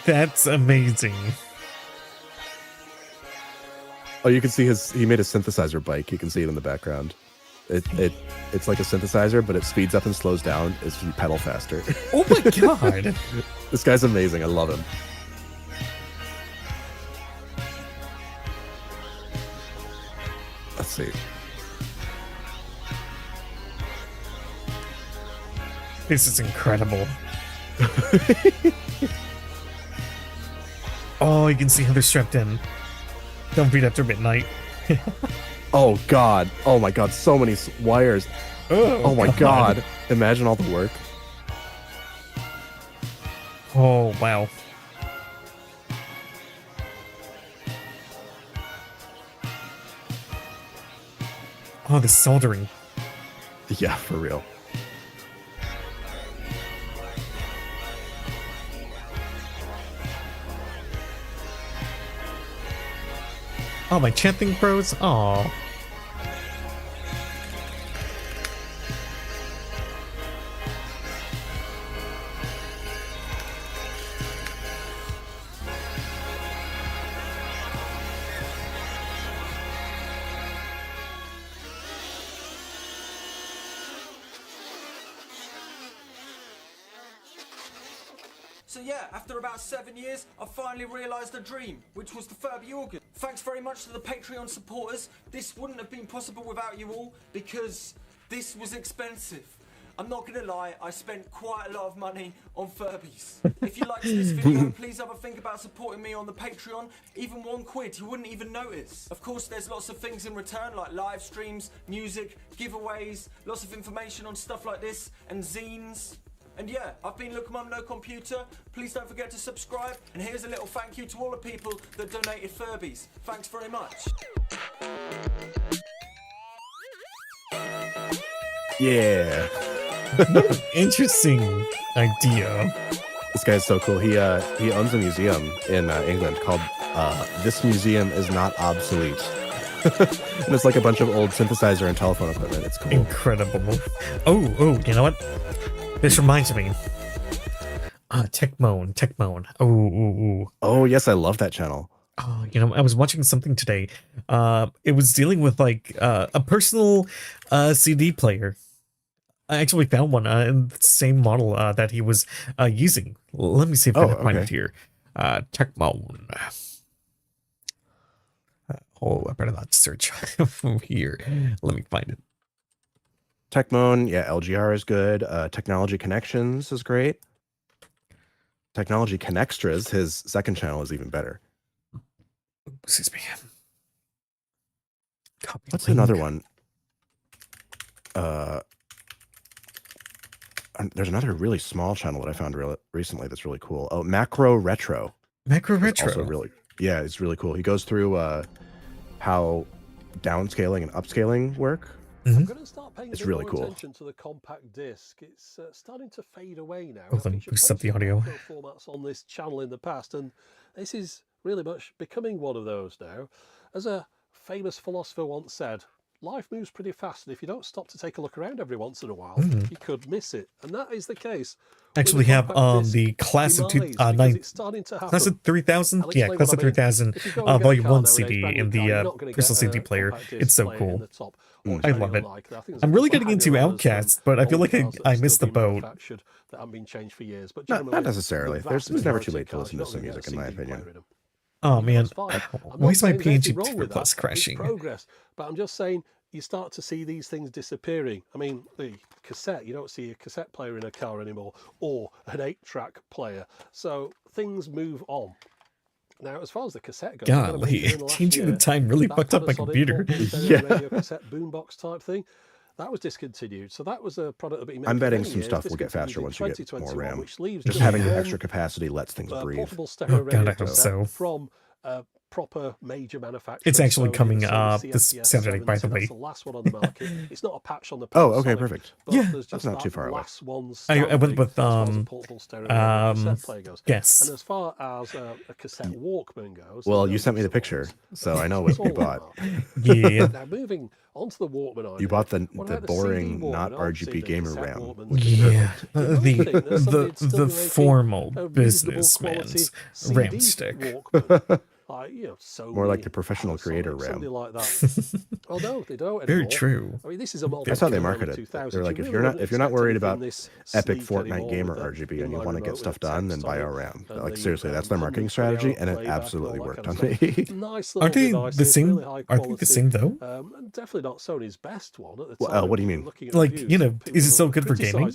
That's amazing. Oh, you can see he made a synthesizer bike. You can see it in the background. It's like a synthesizer, but it speeds up and slows down as you pedal faster. Oh my god. This guy's amazing. I love him. Let's see. This is incredible. Oh, you can see how they're strapped in. Don't beat after midnight. Oh god. Oh my god. So many wires. Oh my god. Imagine all the work. Oh, wow. Oh, the soldering. Yeah, for real. Oh, my chanting pros? Aw. So yeah, after about 7 years, I finally realised a dream, which was the Furby organ. Thanks very much to the Patreon supporters. This wouldn't have been possible without you all, because this was expensive. I'm not gonna lie, I spent quite a lot of money on Furbies. If you liked this video, please have a think about supporting me on the Patreon. Even £1, you wouldn't even notice. Of course, there's lots of things in return, like live streams, music, giveaways, lots of information on stuff like this, and zines. And yeah, I've been Look Mum No Computer. Please don't forget to subscribe. And here's a little thank you to all the people that donated Furbies. Thanks very much. Yeah. Interesting idea. This guy's so cool. He owns a museum in England called This Museum Is Not Obsolete. And it's like a bunch of old synthesizer and telephone equipment. It's cool. Incredible. Oh, you know what? This reminds me. Techmoan. Oh, yes, I love that channel. Oh, you know, I was watching something today. It was dealing with like a personal CD player. I actually found one in the same model that he was using. Let me see if I can find it here. Techmoan. I better not search from here. Let me find it. Techmoan, yeah, LGR is good. Technology Connections is great. Technology Connextras, his second channel, is even better. Excuse me. What's another one? There's another really small channel that I found recently that's really cool. Oh, Macro Retro. Macro Retro. Also really, yeah, it's really cool. He goes through how downscaling and upscaling work. I'm going to start paying it's a bit really more cool. attention to the compact disc. It's starting to fade away now. Oh, let me boost up the audio. Formats on this channel in the past, and this is really much becoming one of those now. As a famous philosopher once said, life moves pretty fast, and if you don't stop to take a look around every once in a while, you could miss it. And that is the case. Actually have the Class of 3000, yeah, Class of 3000 Volume 1 CD in the personal CD player. It's so cool. I love it. I'm really getting into Outcast, but I feel like I missed the boat. That haven't been changed for years, but not necessarily. There's never too late to listen to some music, in my opinion. Oh man, why is my PNG Tuber Plus crashing? Progress, but I'm just saying, you start to see these things disappearing. I mean, the cassette, you don't see a cassette player in a car anymore, or an 8-track player. So things move on. Now, as far as the cassette goes, golly, changing the time really fucked up my computer. Yeah. Radio cassette boombox type thing. That was discontinued. So that was a product that I'm betting some stuff will get faster once you get more RAM. Just having the extra capacity lets things breathe. Portable stereo God, I hope so. From proper major manufacturer. It's actually coming this Saturday, by the way. That's the last one on the market. It's not a patch on the oh, okay, perfect. Yeah, that's not too far away. I went with yes. And as far as a cassette Walkman goes, well, you sent me the picture, so I know what you bought. Yeah. Now moving onto the Walkman idea, you bought the boring, not RGB gamer RAM. Yeah, the formal businessman's RAM stick. More like the professional creator RAM. Like that. Oh no, they don't anymore. Very true. I mean, this is a that's how they market it. They're like, if you're not worried about epic Fortnite gamer RGB and you want to get stuff done, then buy our RAM. Like seriously, that's their marketing strategy, and it absolutely worked on me. Aren't they the same? Are they the same though? Definitely not Sony's best one at the time. What do you mean? Like, you know, is it so good for gaming?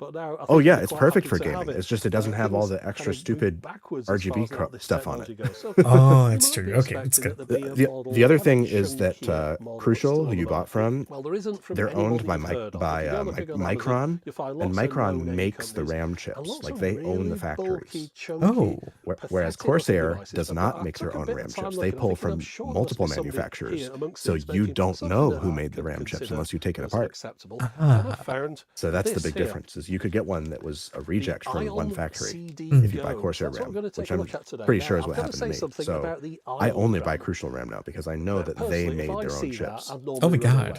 Oh yeah, it's perfect for gaming. It's just it doesn't have all the extra stupid RGB stuff on it. Oh, that's true. Okay, that's good. The other thing is that Crucial, who you bought from, they're owned by Micron, and Micron makes the RAM chips. Like they own the factories. Oh, whereas Corsair does not make their own RAM chips. They pull from multiple manufacturers, so you don't know who made the RAM chips unless you take it apart. So that's the big difference. Is you could get one that was a reject from one factory if you buy Corsair RAM, which I'm pretty sure is what happened to me. So I only buy Crucial RAM now because I know that they made their own chips. Oh my god.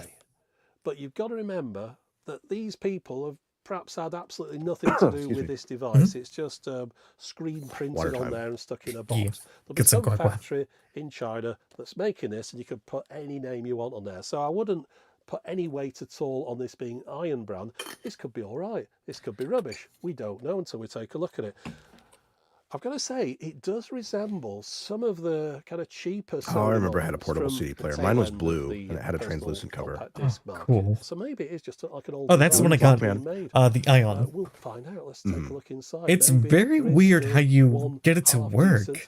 But you've got to remember that these people have perhaps had absolutely nothing to do with this device. It's just screen printed on there and stuck in a box. There'll be some factory in China that's making this, and you can put any name you want on there. So I wouldn't put any weight at all on this being Iron Brand. This could be all right. This could be rubbish. We don't know until we take a look at it. I've got to say, it does resemble some of the kind of cheaper. Oh, I remember I had a portable CD player. Mine was blue, and it had a translucent cover. Cool. So maybe it is just like an old. Oh, that's the one I got. The Ion. We'll find out. Let's take a look inside. It's very weird how you get it to work.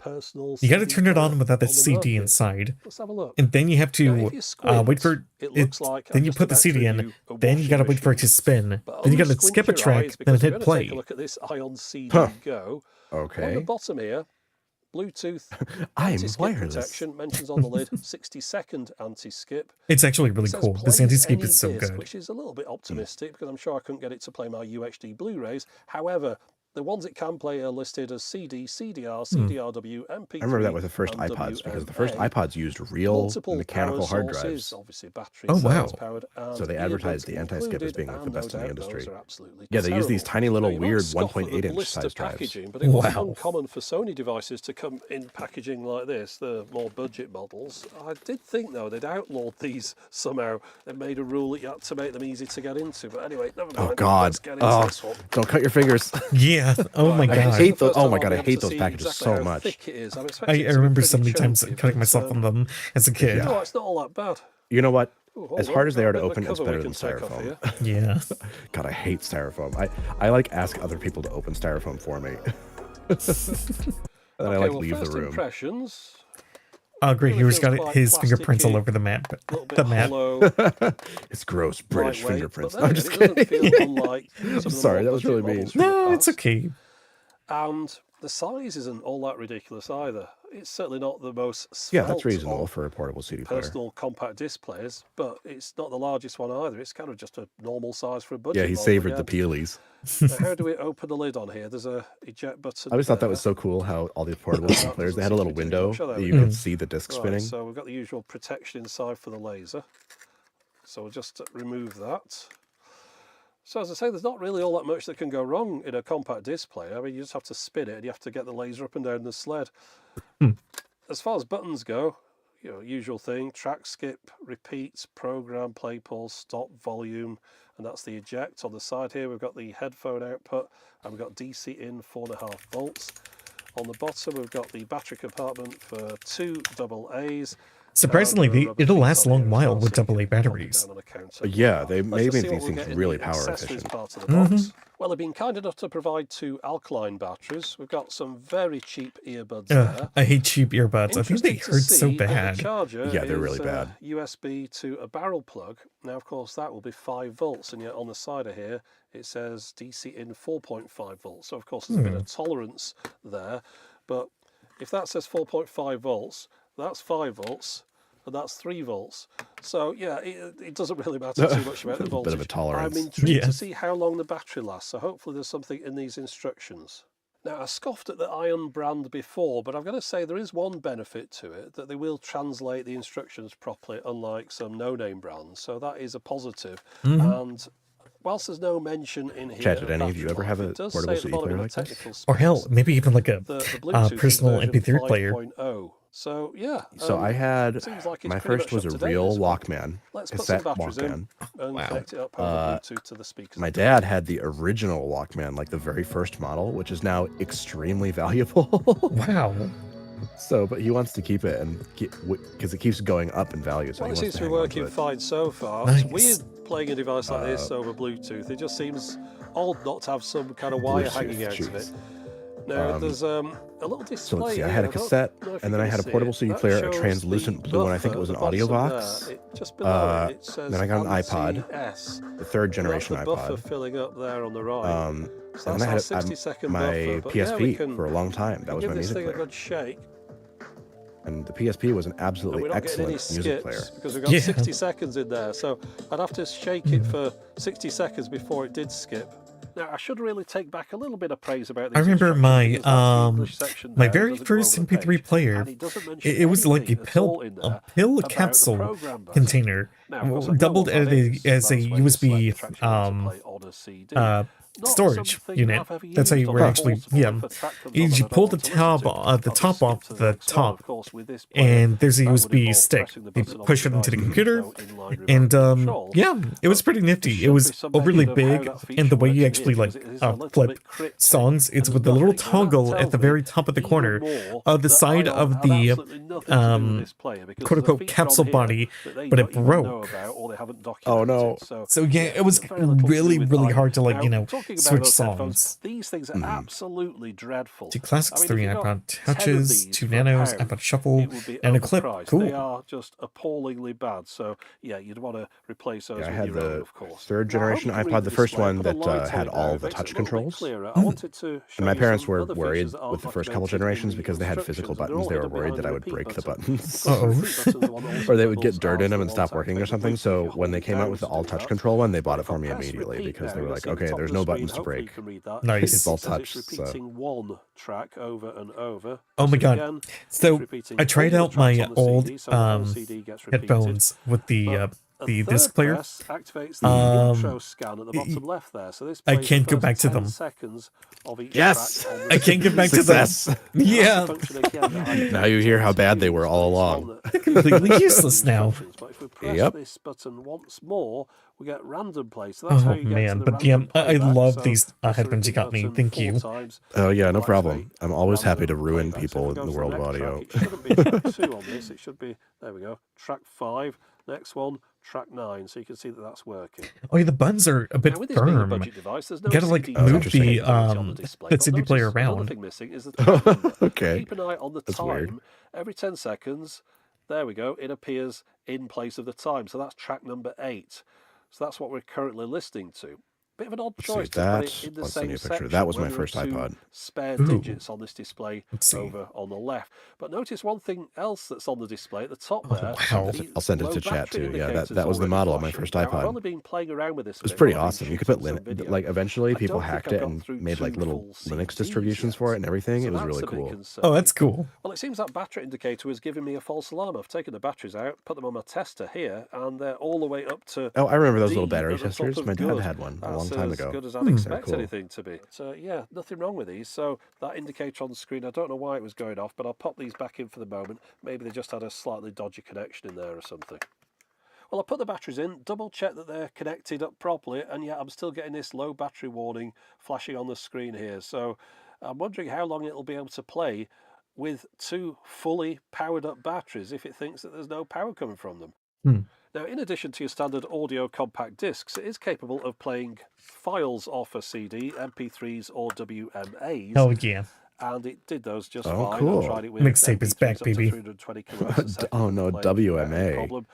You got to turn it on without the CD inside. Let's have a look. And then you have to wait for it. Then you put the CD in. Then you got to wait for it to spin. Then you got to skip a track. Then hit play. Take a look at this Ion CD Go. Okay. On the bottom here, Bluetooth I'm anti-skip wireless. protection mentions on the lid 60-second anti-skip. It's actually really cool. This anti-skip is so disc, good. which is a little bit optimistic because I'm sure I couldn't get it to play my UHD Blu-rays. However, the ones it can play are listed as CD, CDR, CDRW, MP3. I remember that with the first iPods because the first iPods used real mechanical hard drives. Obviously battery powered, so they advertised the anti-skip as being like the best in the industry. Yeah, they use these tiny little weird 1.8-inch size drives. But it wasn't uncommon for Sony devices to come in packaging like this, the more budget models. I did think, though, they'd outlawed these somehow. They made a rule that you had to make them easy to get into. But anyway, never mind. Oh, God. Don't cut your fingers. Yeah. Oh my god. I hate those. Oh my god, I hate those packages so much. I remember so many times cutting myself on them as a kid. No, it's not all that bad. You know what? As hard as they are to open, it's better than styrofoam. Yeah. God, I hate styrofoam. I like ask other people to open styrofoam for me. And I like leave the room. Impressions. Oh, great. He's got his fingerprints all over the map. It's gross British fingerprints. I'm just kidding. I'm sorry, that was really mean. No, it's okay. And the size isn't all that ridiculous either. It's certainly not the most svelte that's reasonable for a portable CD player. Personal compact disc players, but it's not the largest one either. It's kind of just a normal size for a budget. Yeah, he savored the peelies. Now, how do we open the lid on here? There's a eject button. I always thought that was so cool how all the portable CD players, they had a little window that you could see the disc spinning. So we've got the usual protection inside for the laser. So we'll just remove that. So as I say, there's not really all that much that can go wrong in a compact disc player. I mean, you just have to spin it and you have to get the laser up and down the sled. As far as buttons go, you know, usual thing, track, skip, repeat, program, play, pause, stop, volume, and that's the eject. On the side here, we've got the headphone output, and we've got DC in 4.5 volts. On the bottom, we've got the battery compartment for 2 AA's. Surprisingly, it'll last a long while with AA batteries. Yeah, they made these things really power efficient. Well, they've been kind enough to provide 2 alkaline batteries. We've got some very cheap earbuds there. I hate cheap earbuds. I think they hurt so bad. Yeah, they're really bad. USB to a barrel plug. Now, of course, that will be 5 volts, and yet on the side of here, it says DC in 4.5 volts. So, of course, there's a bit of tolerance there. But if that says 4.5 volts, that's 5 volts, and that's 3 volts. So, yeah, it doesn't really matter too much about the voltage. Bit of a tolerance. I'm intrigued to see how long the battery lasts, so hopefully there's something in these instructions. Now, I scoffed at the Ion brand before, but I've got to say there is one benefit to it, that they will translate the instructions properly, unlike some no-name brands, so that is a positive. And whilst there's no mention in here... Chat, did any of you ever have a portable CD player like this? Or hell, maybe even like a personal MP3 player. 5.0. So, yeah. So I had, like my first was a real Walkman, cassette Walkman. To the speakers. My dad had the original Walkman, like the very first model, which is now extremely valuable. Wow. So, but he wants to keep it, and because it keeps going up in value. So it seems to be working fine so far. It's weird playing a device like this over Bluetooth. It just seems odd not to have some kind of wire hanging out of it. Now, there's a little display. So let's see, I had a cassette, and then I had a portable CD player, a translucent blue one. I think it was an audio box. Just below it says then I got an iPod, the 3rd generation iPod. Buffer filling up there on the right. So and I had my PSP for a long time. That was my music player. Give this thing a good shake. And the PSP was an absolutely excellent music player. Because we've got 60 seconds in there, so I'd have to shake it for 60 seconds before it did skip. Now, I should really take back a little bit of praise about this. I remember my my very first MP3 player. It was like a pill capsule container doubled as a USB storage unit. That's how you would actually, you pull the top off the top, and there's a USB stick. You push it into the computer, and yeah, it was pretty nifty. It was overly big, and the way you actually flip songs, it's with the little toggle at the very top of the corner of the side of the quote-unquote capsule body, but it broke. Oh no! So yeah, it was really hard to switch songs. These things are absolutely dreadful. 2 classics, 3 iPod touches, 2 nanos, iPod shuffle, and a clip. Cool. They are just appallingly bad. So yeah, you'd want to replace those. Yeah, I with had your the own, of course. 3rd generation iPod, the first one that had all the touch controls. And my parents were worried with the first couple generations because they had physical buttons. They were worried that I would break the buttons. Or they would get dirt in them and stop working or something. So when they came out with the all touch control one, they bought it for me immediately because they were like, okay, there's no buttons to break. Nice. It's all touch. Repeating one track over and over. Oh my god. So I tried out my old headphones with the disc player. Activates the intro scan at the bottom left there. So this I can't go back to them. Yes, I can't get back to them. Yeah. Now you hear how bad they were all along. They're completely useless now. But if we press this button once more, we get random play. So that's oh how you get man, to the but yeah, I love so these headphones you got me. Thank you. Oh yeah, no problem. I'm always happy to ruin people in the world of audio. It shouldn't be track 2 on this. It should be, there we go, track 5. Next one, track 9. So you can see that that's working. Oh yeah, the buttons are a bit firm. Device, no you gotta move the CD player around. Thing missing is the okay. Keep an eye on the time. Weird. Every 10 seconds, there we go, it appears in place of the time. So that's track number 8. So that's what we're currently listening to. Bit of an odd choice to put it in the same section. That was my first iPod. Spare digits on this display over on the left. But notice one thing else that's on the display at the top there. Wow. I'll send it to chat too. Yeah, that was the model of my first iPod. I've only been playing around with this. It was pretty awesome. You could put Linux, like eventually people hacked it and made like little Linux distributions for it and everything. It was really cool. Oh, that's cool. Well, it seems that battery indicator was giving me a false alarm. I've taken the batteries out, put them on my tester here, and they're all the way up to. Oh, I remember those little battery testers. My dad had one a long time ago. As good as I'd expect anything to be. So yeah, nothing wrong with these. So that indicator on the screen, I don't know why it was going off, but I'll pop these back in for the moment. Maybe they just had a slightly dodgy connection in there or something. Well, I put the batteries in, double check that they're connected up properly, and yeah, I'm still getting this low battery warning flashing on the screen here. So I'm wondering how long it'll be able to play with 2 fully powered up batteries if it thinks that there's no power coming from them. Now, in addition to your standard audio compact discs, it is capable of playing files off a CD, MP3s or WMAs. Oh yeah. And it did those just fine. Cool. I tried it with Mixtape is back, baby. Oh no, WMA.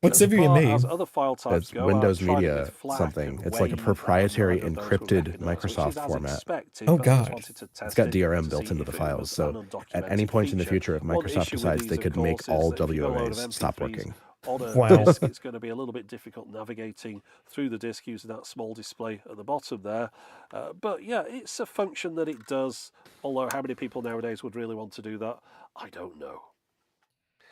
What's WMA? Other file types That's Windows Media something. It's like a proprietary encrypted Microsoft format. Oh god. It's got DRM built into the files, so at any point in the future, if Microsoft decides they could make all WMAs stop working. On a disk, it's going to be a little bit difficult navigating through the disk using that small display at the bottom there. But yeah, it's a function that it does, although how many people nowadays would really want to do that, I don't know.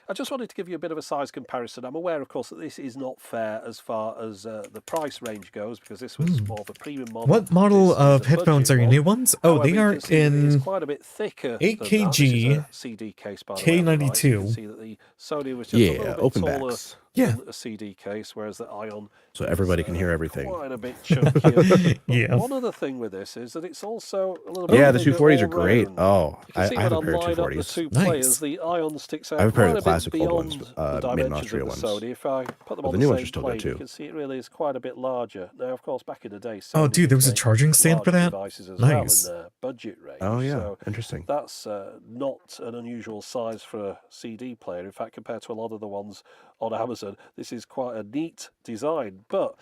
I just wanted to give you a bit of a size comparison. I'm aware, of course, that this is not fair as far as the price range goes, because this was more of a premium model. What model of headphones are your new ones? Oh, However, they are in quite a bit thicker 8 kg CD case, by the K92. way. You can see that the Sony was just a little bit open taller backs. than a CD case, whereas the Ion So everybody can hear everything. quite a bit chunkier. Yeah. One other thing with this is that it's also a little bit Yeah, the bigger 240s are all great. round. Oh, You can I see have when a pair of line up the 240s. two Nice. players, the Ion sticks out I have a pair of quite the classic bit old beyond ones, the made in dimensions Austria of the ones. Sony. If I put them But on the the new ones same are still plane, good you too. can see it really is quite a bit larger. Now, of course, back in the day, Oh, Sony dude, there was a would charging make stand for larger that? devices as Nice. well in their budget range. Oh yeah, So interesting. that's not an unusual size for a CD player. In fact, compared to a lot of the ones on Amazon, this is quite a neat design. But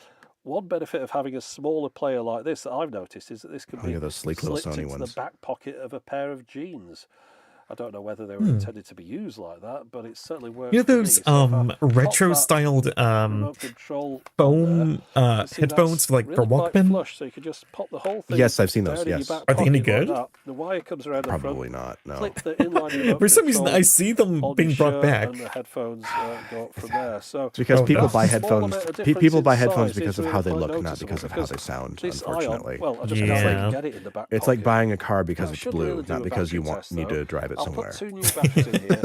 one benefit of having a smaller player like this that I've noticed is that this can be those sleek little slipped Sony into ones. the back pocket of a pair of jeans. I don't know whether they were intended to be used like that, but it certainly worked. You know those retro-styled foam headphones for Walkman? Flush, so you could just pop the whole thing. Yes, I've seen those. Yes. Are they any good? Like the wire comes around the front. Probably not. No. Clip the inline For some reason, I see them being brought back. And the headphones go up from there. So it's because people buy headphones. People buy headphones because of how they look, not because of how they sound. Unfortunately, it's like buying a car because it's blue, not because you need to drive it somewhere. I'll put 2 new batteries in here,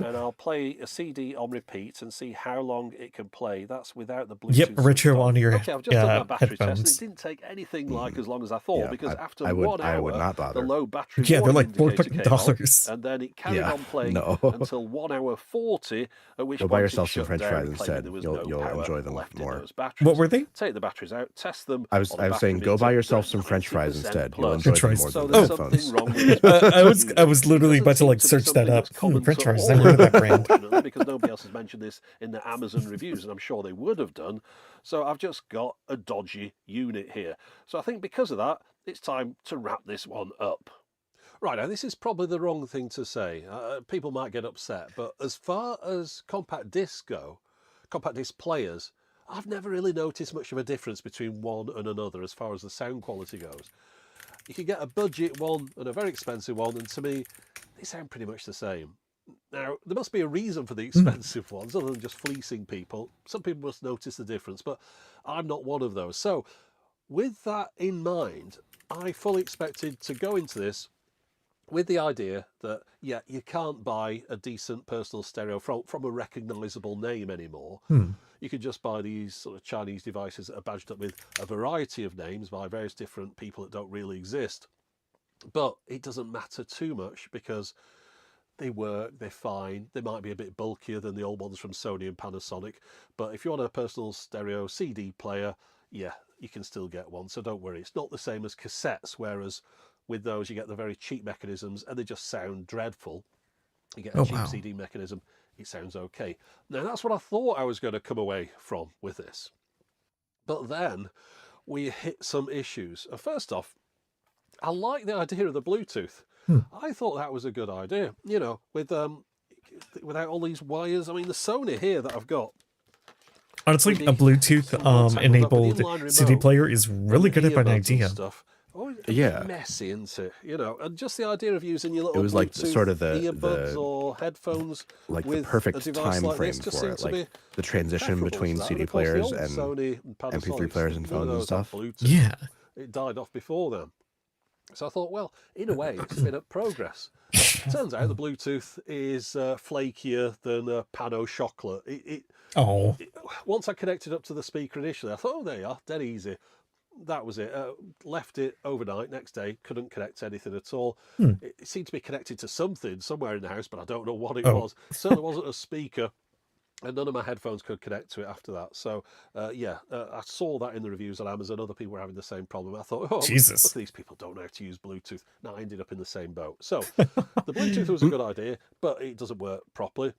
and I'll play a CD on repeat and see how long it can play. That's without the Bluetooth. Yep, retro on your okay, I've just done my battery headphones. test. It didn't take anything like as long as I thought, because after I 1 hour, would not bother. the low battery they're like $4, and then it carried on playing no. until 1 hour 40. At which Go point buy yourself it some shut French down, fries claiming instead. there was You'll no enjoy them left in more. those batteries. What were they? Take the batteries out, test them. I was saying, go buy yourself some French fries instead. You'll enjoy them more so than there's headphones. something wrong with I was literally about to like search that up. French fries. I never heard of that brand. Because nobody else has mentioned this in the Amazon reviews, and I'm sure they would have done. So I've just got a dodgy unit here. So I think because of that, it's time to wrap this one up. Right, now this is probably the wrong thing to say. People might get upset, but as far as compact discs go, compact disc players, I've never really noticed much of a difference between one and another as far as the sound quality goes. You can get a budget one and a very expensive one, and to me, they sound pretty much the same. Now, there must be a reason for the expensive ones, other than just fleecing people. Some people must notice the difference, but I'm not one of those. So, with that in mind, I fully expected to go into this with the idea that, yeah, you can't buy a decent personal stereo from a recognisable name anymore. You can just buy these sort of Chinese devices that are badged up with a variety of names by various different people that don't really exist. But it doesn't matter too much because they work, they're fine. They might be a bit bulkier than the old ones from Sony and Panasonic. But if you want a personal stereo CD player, yeah, you can still get one. So don't worry. It's not the same as cassettes, whereas with those you get the very cheap mechanisms and they just sound dreadful. You get a cheap CD mechanism, it sounds okay. Now that's what I thought I was going to come away from with this. But then we hit some issues. First off, I like the idea of the Bluetooth. I thought that was a good idea, you know, with without all these wires. I mean, the Sony here that I've got. Honestly, a Bluetooth enabled CD player is really good of an idea. Stuff. Oh, yeah, messy, isn't it? You know, and just the idea of using your little it was like Bluetooth sort of earbuds or headphones, like with the perfect a device time like frame this for it, like the transition between CD players and MP3 players and phones and stuff. Yeah, it died off before then. So I thought, well, in a way, it's been a progress. Turns out the Bluetooth is flakier than Pano chocolate. Once I connected up to the speaker initially, I thought, oh, there you are, dead easy. That was it. Left it overnight. Next day, couldn't connect to anything at all. It seemed to be connected to something somewhere in the house, but I don't know what it was. Certainly wasn't a speaker, and none of my headphones could connect to it after that. So, I saw that in the reviews on Amazon. Other people were having the same problem. I thought, oh, Jesus, look, these people don't know how to use Bluetooth. Now I ended up in the same boat. So, the Bluetooth was a good idea, but it doesn't work properly.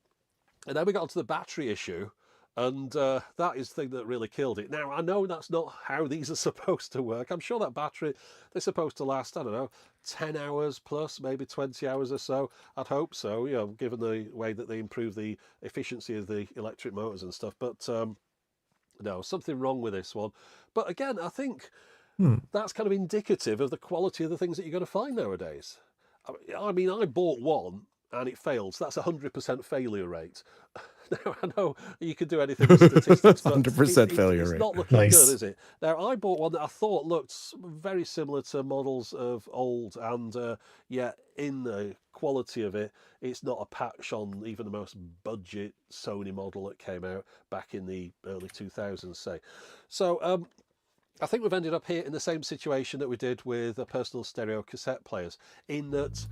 And then we got onto the battery issue. And that is the thing that really killed it. Now, I know that's not how these are supposed to work. I'm sure that battery, they're supposed to last, I don't know, 10 hours plus, maybe 20 hours or so. I'd hope so, you know, given the way that they improve the efficiency of the electric motors and stuff. But no, something wrong with this one. But again, I think that's kind of indicative of the quality of the things that you're going to find nowadays. I mean, I bought one and it failed. So that's a 100% failure rate. Now, I know you could do anything with statistics, but 100% failure rate. It's not looking good, is it? Now, I bought one that I thought looked very similar to models of old, and yet in the quality of it, it's not a patch on even the most budget Sony model that came out back in the early 2000s, say. So, I think we've ended up here in the same situation that we did with personal stereo cassette players, in that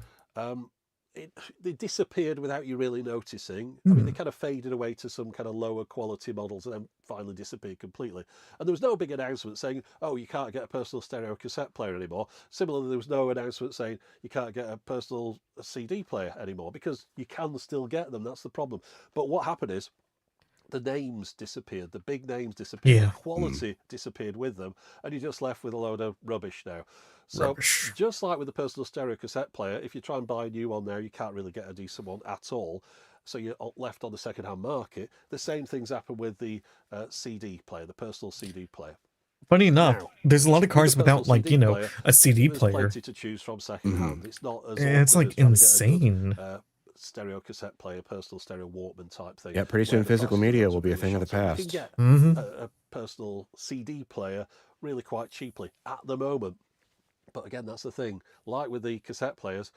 they disappeared without you really noticing. I mean, they kind of faded away to some kind of lower quality models and then finally disappeared completely. And there was no big announcement saying, oh, you can't get a personal stereo cassette player anymore. Similarly, there was no announcement saying you can't get a personal CD player anymore, because you can still get them. That's the problem. But what happened is, the names disappeared, the big names disappeared, Yeah. the quality disappeared with them, and you're just left with a load of rubbish now. So just like with the personal stereo cassette player, if you try and buy a new one now, you can't really get a decent one at all. So you're left on the second-hand market. The same things happen with the CD player, the personal CD player. Funny enough, there's a lot of cars without, like, you know, player, a CD there's player. plenty to choose from second-hand. It's not as It's awkward like as trying to get a insane. good, stereo cassette player, personal stereo Walkman type thing. Yeah, pretty soon physical media will be a thing of the past. You can get a personal CD player really quite cheaply at the moment. But again, that's the thing. Like with the cassette players,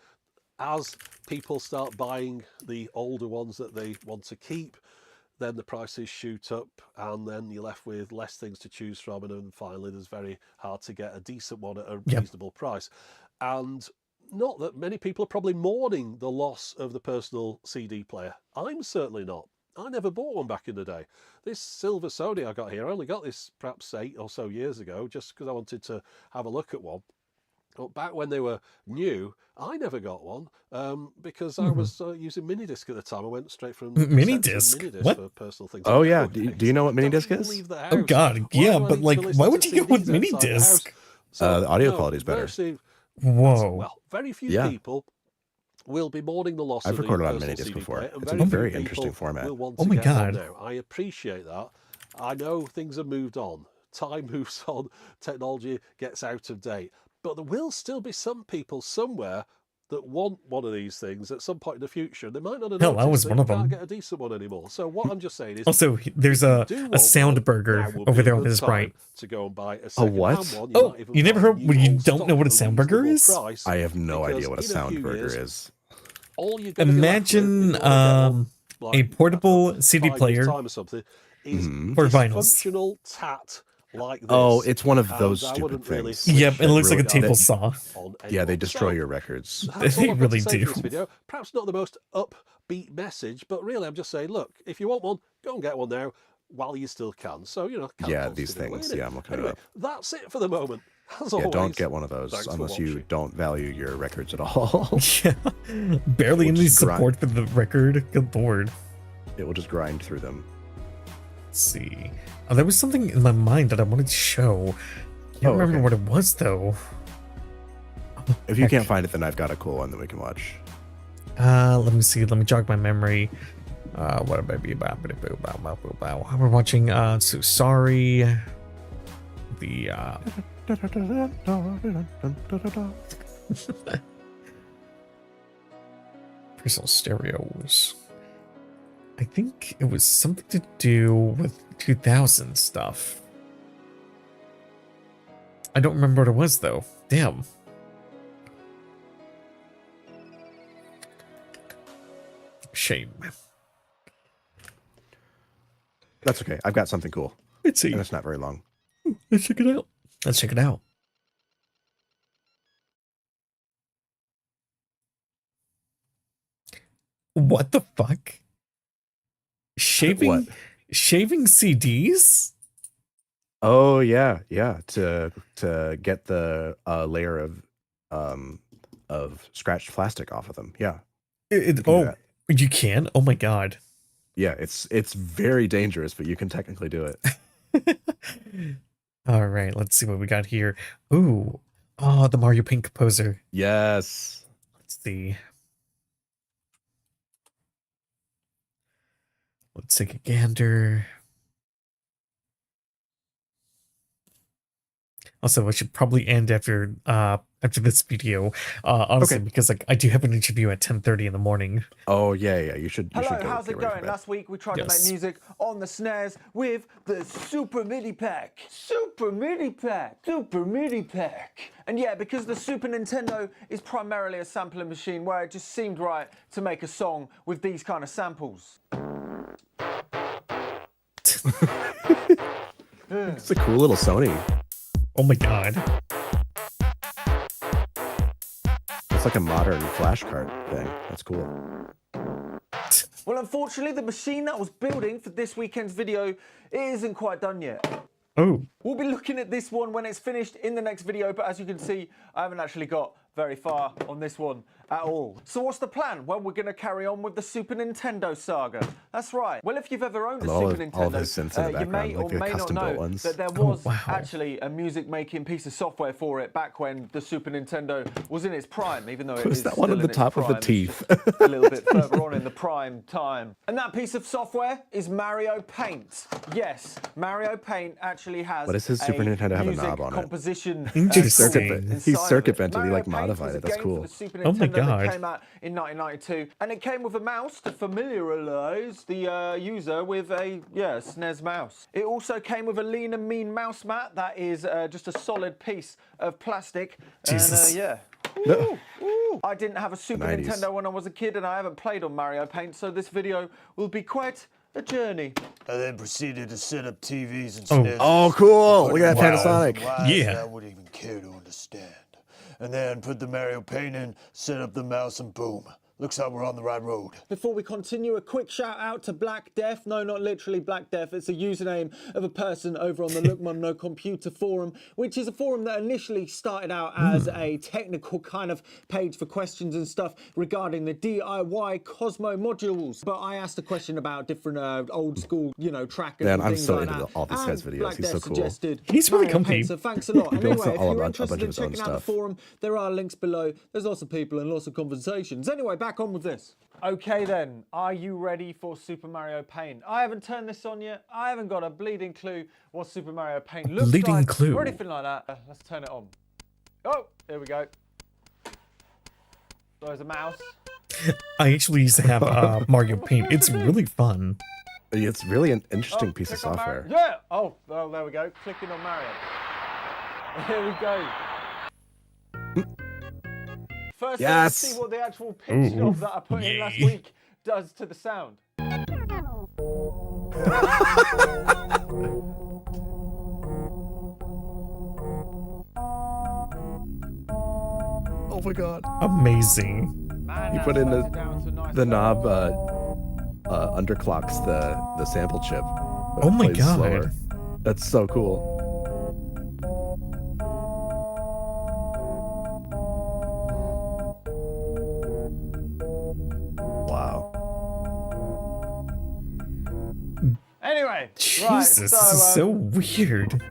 as people start buying the older ones that they want to keep, then the prices shoot up, and then you're left with less things to choose from, and then finally there's very hard to get a decent one at a reasonable price. And not that many people are probably mourning the loss of the personal CD player. I'm certainly not. I never bought one back in the day. This silver Sony I got here, I only got this perhaps 8 or so years ago, just because I wanted to have a look at one. But back when they were new, I never got one because I was using minidisc at the time. I went straight from minidisc. What? For personal things. Oh yeah, do you know what minidisc is? Oh god, yeah, but like, why would you go with minidisc? The audio quality is better. Whoa. Well, very few people will be mourning the loss. I've of recorded the on personal minidisc CD before. player, and It's a very few interesting people format. will want Oh to my get god. one now. I appreciate that. I know things have moved on. Time moves on. Technology gets out of date. But there will still be some people somewhere that want one of these things at some point in the future. They might not have Hell, I was noticed one that of you can't them. get a decent one anymore. So what I'm just saying is, Also, there's a sound burger over there on his right. to go and buy A what? one. Oh, you never heard? You don't know what a sound burger is? I have no idea what a sound burger is. Imagine a portable CD player time or something is for vinyls. functional tat like this. Oh, it's one of those And I stupid wouldn't really things. Yep, it looks like a table that- saw. Yeah, they destroy your records. That's all They I've got really to say do. for this video. Perhaps not the most upbeat message, but really I'm just saying, look, if you want one, go and get one now while you still can. So, you know, Yeah, these things. Yeah, I'm looking anyway, it up. that's it for the moment. As Yeah, always, don't get one of those thanks for unless you watching. don't value your records at all. Yeah, barely It will any just support for the record. Good lord. It will just grind through them. Let's see. Oh, there was something in my mind that I wanted to show. Can't remember what it was though. If you can't find it, then I've got a cool one that we can watch. Let me see. Let me jog my memory. What am I be about? We're watching. So sorry. The personal stereos. I think it was something to do with 2000 stuff. I don't remember what it was though. Damn. Shame. That's okay. I've got something cool. Let's see. And it's not very long. Let's check it out. Let's check it out. What the fuck? Shaving CDs? Oh yeah, yeah. To get the layer of scratched plastic off of them. Yeah. You can? Oh my god. Yeah, it's very dangerous, but you can technically do it. All right, let's see what we got here. Ooh. Oh, the Mario Paint Composer. Yes. Let's see. Let's take a gander. Also, I should probably end after this video, honestly, because like I do have an interview at 10:30 in the morning. Oh yeah, you should. Hello, how's it going? Last week we tried to make music on the snares with the Super MIDI Pack. Super MIDI Pack. Super MIDI Pack. And yeah, because the Super Nintendo is primarily a sampling machine, where it just seemed right to make a song with these kind of samples. It's a cool little Sony. Oh my god. It's like a modern flash card thing. That's cool. Well, unfortunately, the machine that I was building for this weekend's video isn't quite done yet. Oh. We'll be looking at this one when it's finished in the next video, but as you can see, I haven't actually got very far on this one at all. So what's the plan? Well, we're going to carry on with the Super Nintendo saga. That's right. Well, if you've ever owned a Super Nintendo, you may or may not know that there was actually a music-making piece of software for it back when the Super Nintendo was in its prime, even though it is that one at the top of the teeth? a little bit further on in the prime time. And that piece of software is Mario Paint. Yes, Mario Paint actually has What does his Super Nintendo have a knob on it? Composition. He's circuit vented. He like modified it. That's cool. Oh my god. That came out in 1992, and it came with a mouse to familiarize the user with a SNES mouse. It also came with a lean and mean mouse mat that is just a solid piece of plastic. Jesus. And, Ooh, ooh. I didn't have a Super Nintendo when I was a kid, and I haven't played on Mario Paint, so this video will be quite a journey. I then proceeded to set up TVs and SNES. Oh, cool! Look at that Panasonic. Yeah. I wouldn't even care to understand. And then put the Mario Paint in, set up the mouse, and boom. Looks like we're on the right road. Before we continue, a quick shout out to Black Death. No, not literally Black Death. It's a username of a person over on the Look Mum No Computer forum, which is a forum that initially started out as a technical kind of page for questions and stuff regarding the DIY Cosmo modules. But I asked a question about different old school, trackers. Man, and I'm things so like into that. all these guys' And videos. Black He's so Death cool. suggested He's really Mario comfy. Paint, so thanks a lot. He Anyway, builds if all you're about a bunch interested of in his own checking out the stuff. forum, there are links below. There's lots of people and lots of conversations. Anyway, back on with this. Okay then, are you ready for Super Mario Paint? I haven't turned this on yet. I haven't got a bleeding clue what Super Mario Paint looks like clue. or anything like that. Let's turn it on. Oh, here we go. There's a mouse. I actually used to have Mario Paint. It's really fun. It's really an interesting piece of software. Yeah. Oh, well, there we go. Clicking on Mario. Here we go. First, let's see what the actual pitch of that I put in last week does to the sound. Oh my god. Amazing. You put in the knob underclocks the sample chip. Oh my god. Slower. That's so cool. Wow. Anyway, Jesus, right, this is so weird.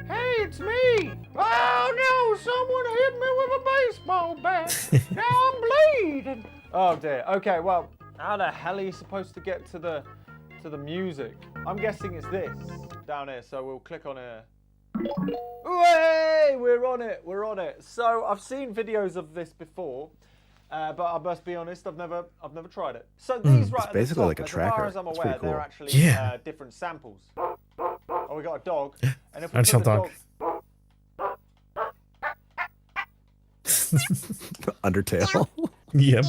Hey, it's me! Oh no, someone hit me with a baseball bat. Now I'm bleeding. Oh dear. Okay, well, how the hell are you supposed to get to the music? I'm guessing it's this down here, so we'll click on here. Hey, we're on it. We're on it. So I've seen videos of this before. But I must be honest, I've never tried it. So these right It's basically like a as far as I'm tracker. It's aware, pretty cool. they're actually different samples. Oh, we got a dog. And if we put the dog. Undertale. Yep.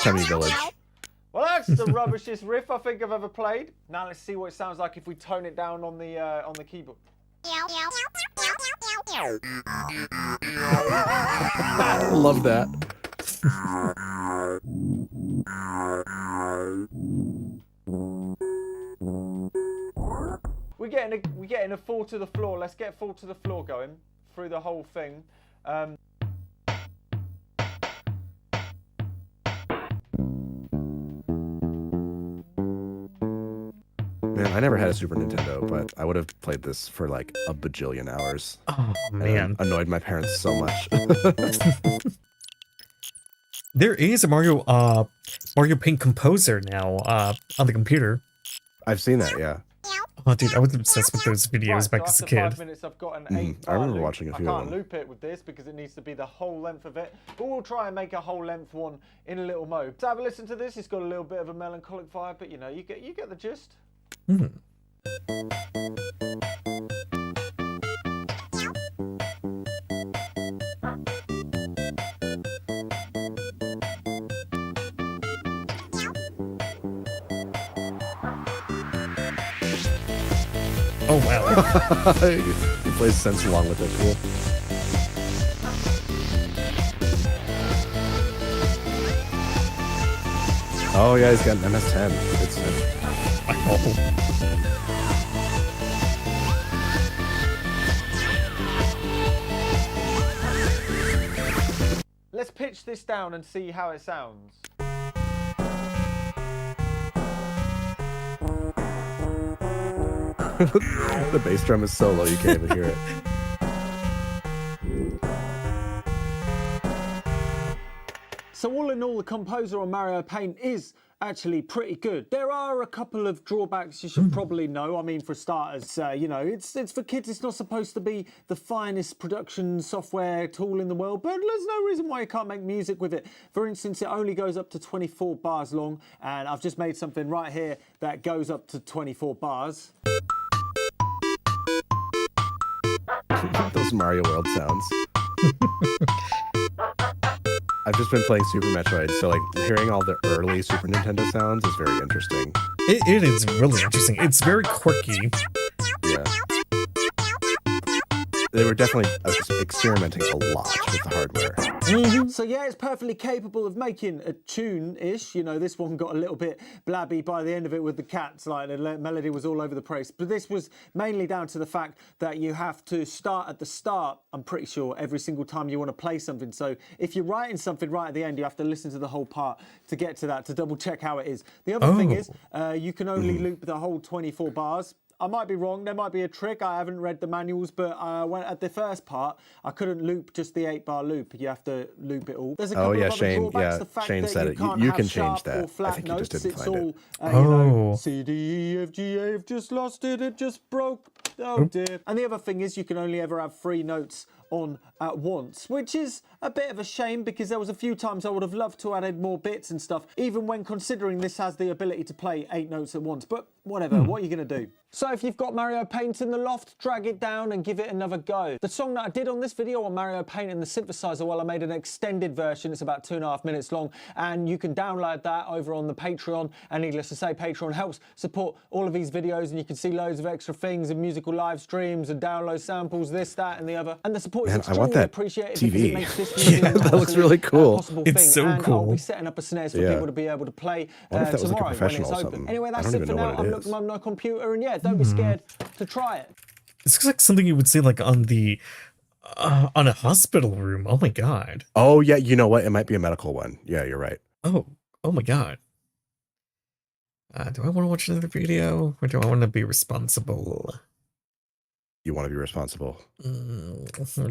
Chummy Village. Well, that's the rubbishest riff I think I've ever played. Now let's see what it sounds like if we tone it down on the keyboard. Love that. We're getting a fall to the floor. Let's get fall to the floor going through the whole thing. Man, I never had a Super Nintendo, but I would have played this for like a bajillion hours. Oh man, annoyed my parents so much. There is a Mario Paint Composer now on the computer. I've seen that, yeah. Oh, dude, I was obsessed with those videos back as a kid. 5 minutes, I've got an 8 I remember loop. watching a few of I can't them. loop it with this because it needs to be the whole length of it. But we'll try and make a whole length one in a little mode. So have a listen to this. It's got a little bit of a melancholic vibe, but you know, you get the gist. Oh wow. He plays sense along with it. Cool. Oh yeah, he's got an MS-10. It's pitch this down and see how it sounds. The bass drum is so low you can't even hear it. So all in all, the composer on Mario Paint is actually pretty good. There are a couple of drawbacks you should probably know. I mean, for starters, you know, it's for kids. It's not supposed to be the finest production software tool in the world, but there's no reason why you can't make music with it. For instance, it only goes up to 24 bars long, and I've just made something right here that goes up to 24 bars. Those Mario World sounds. I've just been playing Super Metroid, so like hearing all the early Super Nintendo sounds is very interesting. It is really interesting. It's very quirky. Yeah. They were definitely experimenting a lot with the hardware. So yeah, it's perfectly capable of making a tune-ish. You know, this one got a little bit blabby by the end of it with the cats, like the melody was all over the place. But this was mainly down to the fact that you have to start at the start, I'm pretty sure, every single time you want to play something. So if you're writing something right at the end, you have to listen to the whole part to get to that, to double check how it is. The other thing is, you can only loop the whole 24 bars. I might be wrong, there might be a trick, I haven't read the manuals, but at the first part, I couldn't loop just the 8-bar loop. You have to loop it all. There's a couple of other drawbacks. The fact Shane that said you it. can't You have can change sharp that. or flat I think you notes. just didn't It's find all, it. you know, C, D, E, F, G, A, I've just lost it, it just broke. Oh dear. And the other thing is you can only ever have 3 notes on at once, which is a bit of a shame because there was a few times I would have loved to add more bits and stuff, even when considering this has the ability to play 8 notes at once. But whatever, what are you going to do? So if you've got Mario Paint in the loft, drag it down and give it another go. The song that I did on this video on Mario Paint and the synthesizer, well, I made an extended version. It's about 2.5 minutes long, and you can download that over on the Patreon. And needless to say, Patreon helps support all of these videos, and you can see loads of extra things and musical live streams and download samples, this, that, and the other. And the support is extremely appreciated because it makes this video that looks really cool. It's so cool. I'll be setting up a SNES for people to be able to play tomorrow when it's open. Anyway, that's it for now. I'm looking on my computer, and yeah, don't be scared to try it. This looks like something you would see like on the on a hospital room. Oh my god. Oh yeah, you know what? It might be a medical one. Yeah, you're right. Oh my god. Do I want to watch another video, or do I want to be responsible? You want to be responsible.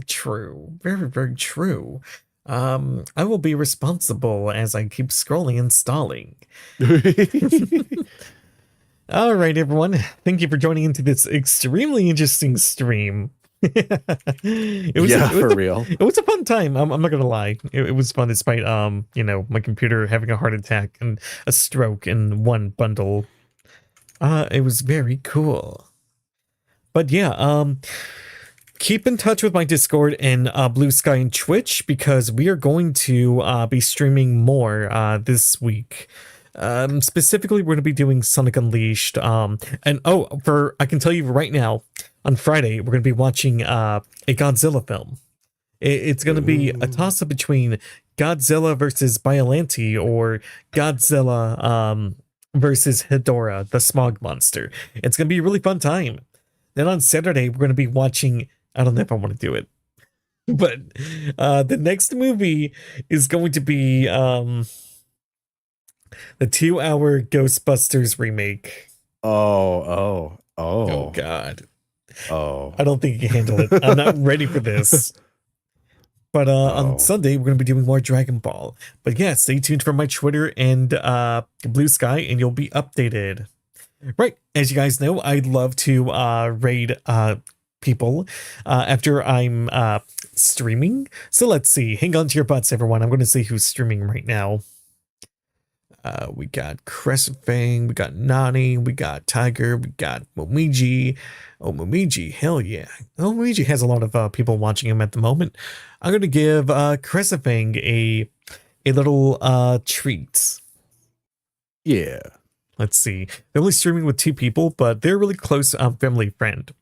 True. Very, very true. I will be responsible as I keep scrolling and stalling. All right, everyone. Thank you for joining into this extremely interesting stream. Real. It was a fun time. I'm not gonna lie. It was fun despite you know, my computer having a heart attack and a stroke in one bundle. It was very cool. But yeah, keep in touch with my Discord and Blue Sky and Twitch because we are going to be streaming more this week. Specifically, we're going to be doing Sonic Unleashed. And I can tell you right now, on Friday, we're going to be watching a Godzilla film. It's going to be a toss-up between Godzilla versus Biollante or Godzilla versus Hedorah, the smog monster. It's going to be a really fun time. Then on Saturday, we're going to be watching... I don't know if I want to do it. But the next movie is going to be the 2-hour Ghostbusters remake. Oh, God. I don't think you can handle it. I'm not ready for this. But on Sunday, we're going to be doing more Dragon Ball. But yeah, stay tuned for my Twitter and Blue Sky, and you'll be updated. Right, as you guys know, I'd love to raid people after I'm streaming. So let's see. Hang on to your butts, everyone. I'm going to see who's streaming right now. We got Crescent Fang, we got Nani, we got Tiger, we got Momiji. Oh, Momiji, hell yeah. Oh, Momiji has a lot of people watching him at the moment. I'm going to give Crescent Fang a little treat. Yeah. Let's see. They're only streaming with 2 people, but they're a really close family friend.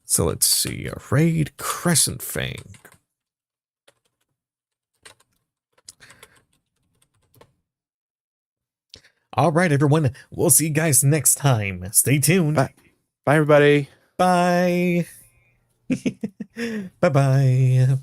So let's see. Raid Crescent Fang. All right, everyone. We'll see you guys next time. Stay tuned. Bye. Bye, everybody. Bye. Bye-bye.